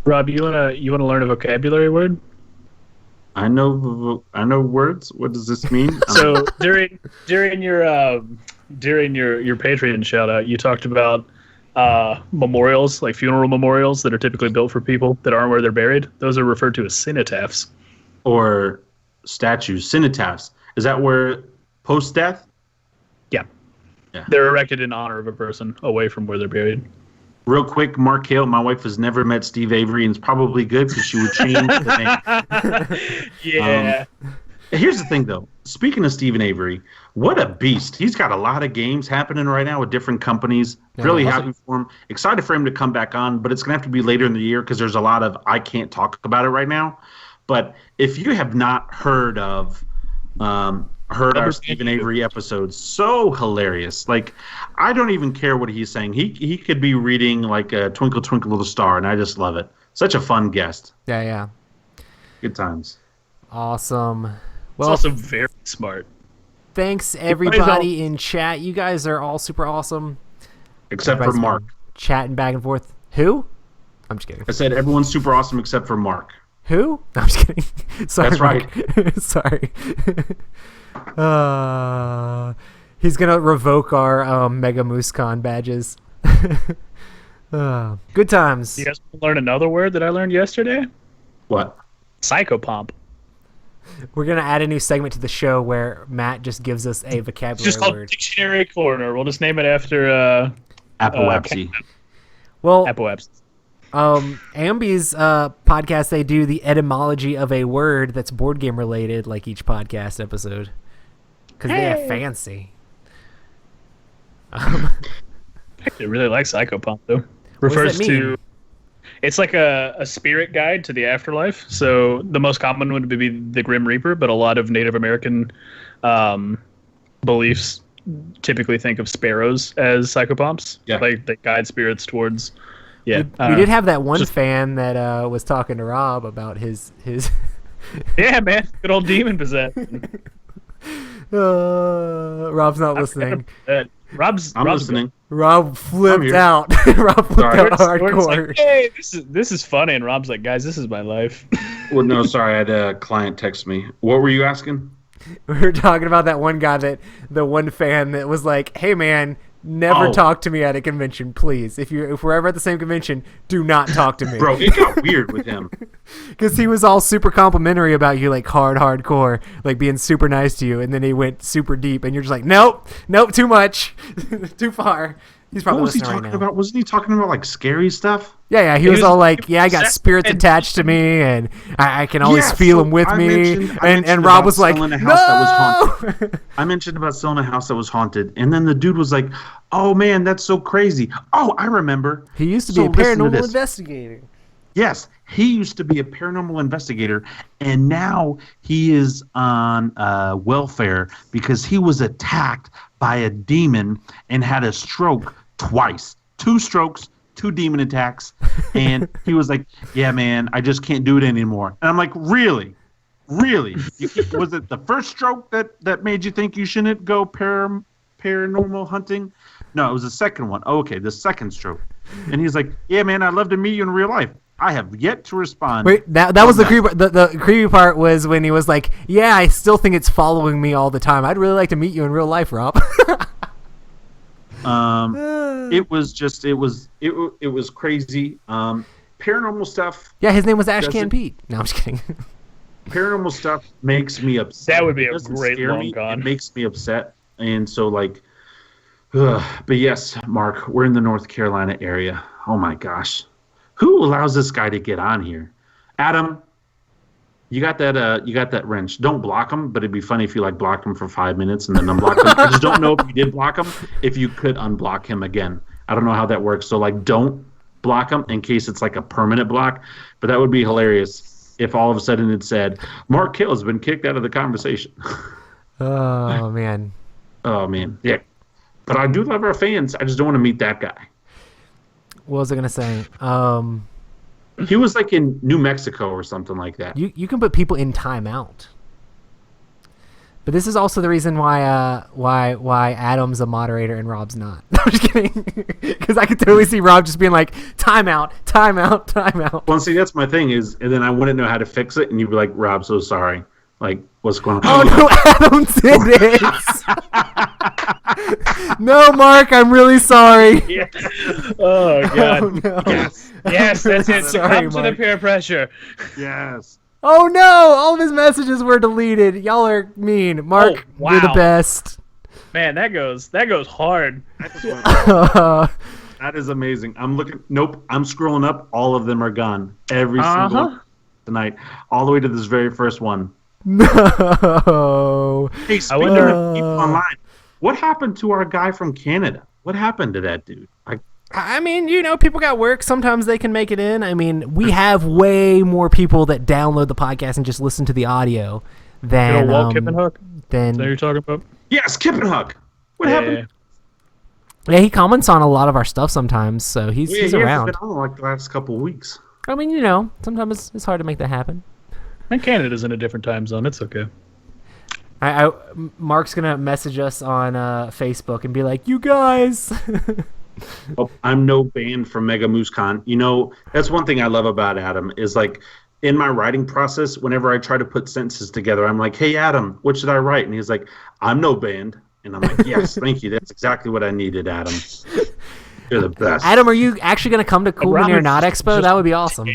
Rob, you wanna learn a vocabulary word? I know words. What does this mean? So during your Patreon shout out, you talked about memorials, like funeral memorials that are typically built for people that aren't where they're buried. Those are referred to as cenotaphs. Or statues, cenotaphs. Is that where post-death? Yeah. They're erected in honor of a person away from where they're buried. Real quick, Mark Hale, my wife has never met Steve Avery, and it's probably good because she would change the name. Yeah. Here's the thing, though. Speaking of Stephen Avery, what a beast. He's got a lot of games happening right now with different companies. Really happy for him. Excited for him to come back on, but it's going to have to be later in the year because there's a lot of I can't talk about it right now. But if you have not heard of our Stephen Avery episodes, so hilarious. Like, I don't even care what he's saying. He could be reading like a Twinkle Twinkle Little Star, and I just love it. Such a fun guest. Yeah. Good times. Awesome. Well, it's also very smart. Thanks everybody in chat. You guys are all super awesome. Except for Mark. Chatting back and forth. Who? I'm just kidding. I said everyone's super awesome except for Mark. Who? No, I'm just kidding. Sorry, That's Mark. right. Sorry. He's going to revoke our Mega MooseCon badges. Good times. You guys want to learn another word that I learned yesterday? What? Psychopomp. We're going to add a new segment to the show where Matt just gives us a vocabulary it's just called word. Dictionary Corner. We'll just name it after... Apoapsy. Well, Apoapsy. Ambi's podcast, they do the etymology of a word that's board game related, like each podcast episode, because they have fancy. I actually really like Psychopomp though. Refers to, it's like a spirit guide to the afterlife. So the most common would be the Grim Reaper, but a lot of Native American beliefs typically think of sparrows as psychopomps. Yeah. Like they guide spirits towards. Yeah, we did have that one fan that was talking to Rob about his. Yeah, man, good old demon possession. Rob's not listening. Rob's listening. Rob flipped out. Rob flipped out hardcore. Like, hey, this is funny, and Rob's like, guys, this is my life. Well, no, sorry, I had a client text me. What were you asking? We were talking about that one guy the one fan that was like, "Hey, man, never talk to me at a convention, please. If we're ever at the same convention, do not talk to me." Bro, it got weird with him. Because he was all super complimentary about you, like hardcore, like being super nice to you, and then he went super deep, and you're just like, nope, too much, too far. He's probably What was he listening talking right now. about? Wasn't he talking about like scary stuff? Yeah. He was all like, "Yeah, I got spirits attached to me, and I can always feel them with me." And Rob was like, "No." I mentioned about selling a house that was haunted, and then the dude was like, "Oh man, that's so crazy." Oh, I remember. He used to be a paranormal investigator. Yes, he used to be a paranormal investigator, and now he is on welfare because he was attacked by a demon and had a stroke twice. 2 strokes, 2 demon attacks, and he was like, "Yeah, man, I just can't do it anymore." And I'm like, "Really? Really? Was it the first stroke that made you think you shouldn't go paranormal hunting?" No, it was the second one. Oh, okay, the second stroke. And he's like, "Yeah, man, I'd love to meet you in real life." I have yet to respond. Wait, that was the creepy. The creepy part was when he was like, "Yeah, I still think it's following me all the time. I'd really like to meet you in real life, Rob." It was crazy. Paranormal stuff. Yeah, his name was Ashcan Pete. No, I'm just kidding. Paranormal stuff makes me upset. That would be a great long con. It makes me upset, and so like, but yes, Mark, we're in the North Carolina area. Oh my gosh, who allows this guy to get on here? Adam, you got that wrench. Don't block him, but it'd be funny if you like blocked him for 5 minutes and then unblock him. I just don't know if you did block him. If you could unblock him again, I don't know how that works. So like, don't block him in case it's like a permanent block. But that would be hilarious if all of a sudden it said Mark Kill has been kicked out of the conversation. Oh man. Oh man, yeah. But I do love our fans. I just don't want to meet that guy. What was I gonna say? He was like in New Mexico or something like that. You can put people in timeout. But this is also the reason why Adam's a moderator and Rob's not. I'm just kidding. Because I could totally see Rob just being like, timeout. Well, see, that's my thing is, and then I wouldn't know how to fix it, and you'd be like, "Rob, so sorry. Like, what's going on?" Oh no, Adam did it. No, Mark, I'm really sorry. Yeah. Oh god. Oh, no. Yes, that's it. Sorry, Succumb to the peer pressure. Yes. Oh no, all of his messages were deleted. Y'all are mean. Mark, Oh, wow. you're the best. Man, that goes hard. That is amazing. I'm looking. Nope. I'm scrolling up. All of them are gone. Every single one tonight, all the way to this very first one. No. Hey, speaking of people online, what happened to our guy from Canada? What happened to that dude? I mean, people got work. Sometimes they can make it in. I mean, we have way more people that download the podcast and just listen to the audio than Walt Kippenhook? Than Is that what you're talking about? Yes, Kippenhook. What happened? Yeah, he comments on a lot of our stuff sometimes, so he's around. He's been on like the last couple of weeks. I mean, sometimes it's hard to make that happen. And Canada's in a different time zone. It's okay. Mark's gonna message us on Facebook and be like, "You guys." Oh, I'm no banned from Mega Moose Con. That's one thing I love about Adam is like in my writing process, whenever I try to put sentences together, I'm like, "Hey Adam, what should I write?" And he's like, "I'm no banned." And I'm like, "Yes, thank you. That's exactly what I needed, Adam. You're the best." Adam, are you actually gonna come to Cool Mini or Not Expo? That would be awesome.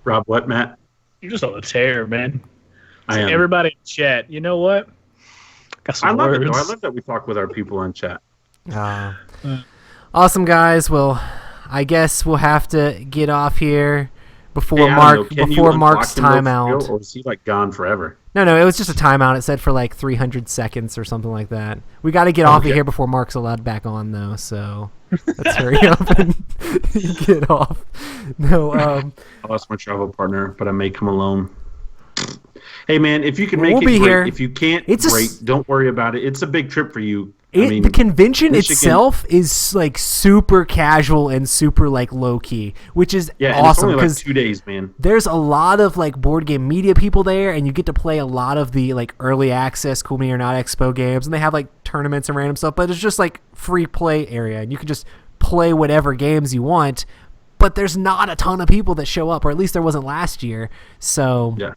Rob, what, Matt? You're just on a tear, man. I am. Everybody in chat, you know what? Got some I love words. it, though. I love that we talk with our people in chat. Awesome, guys. Well, I guess we'll have to get off here before Hey, I don't know, can you Mark's unblock him, though, for timeout. real, or is he like gone forever? No, it was just a timeout. It said for like 300 seconds or something like that. We got to get off of here before Mark's allowed back on, though. So let's hurry up and get off. No, I lost my travel partner, but I may come alone. Hey man, if you can make We'll it be great, here. if you can't, It's great. Don't worry about it. It's a big trip for you. The convention Michigan- itself is like super casual and super like low key, which is and it's awesome only like because 2 days, man. there's a lot of like board game media people there, and you get to play a lot of the like early access Cool Mini or Not Expo games, and they have like tournaments and random stuff, but it's just like free play area, and you can just play whatever games you want. But there's not a ton of people that show up, or at least there wasn't last year. So Yeah.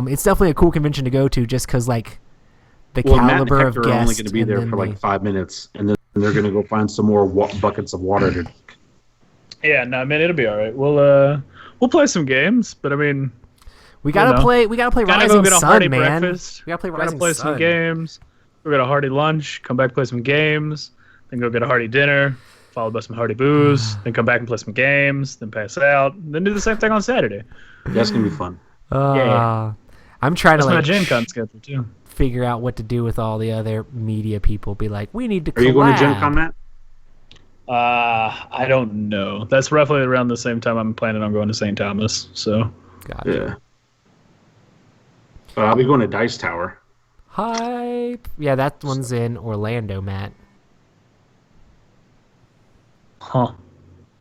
it's definitely a cool convention to go to, just because like the Well, Matt and caliber of Hector guests. are only going to be and there then for like 5 minutes, and then they're going to go find some more buckets of water to drink. Yeah, no, man, it'll be all right. We'll play some games, but I mean, we gotta play. We gotta play gotta Rising go get a Sun, hearty man. breakfast. We gotta play Gotta Rising play Sun. some games. We got a hearty lunch. Come back, play some games. Then go get a hearty dinner. Followed by some hearty booze. Then come back and play some games. Then pass out. Then do the same thing on Saturday. That's going to be fun. Yeah. I'm trying That's to my like Gen Con schedule too. figure out what to do with all the other media people. Be like, we need to. Are you going to Gen collab. Con, Matt? I don't know. That's roughly around the same time I'm planning on going to St. Thomas. So Gotcha. Yeah. But I'll be going to Dice Tower. Hype. Yeah, that one's in Orlando, Matt. huh.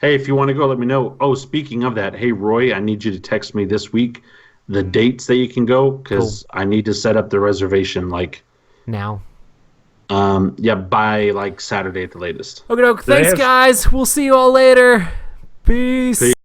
Hey, if you want to go, let me know. Oh, speaking of that, hey, Roy, I need you to text me this week the dates that you can go, because I need to set up the reservation, like, Now. by, like, Saturday at the latest. Okay, thanks, have- guys. We'll see you all later. Peace.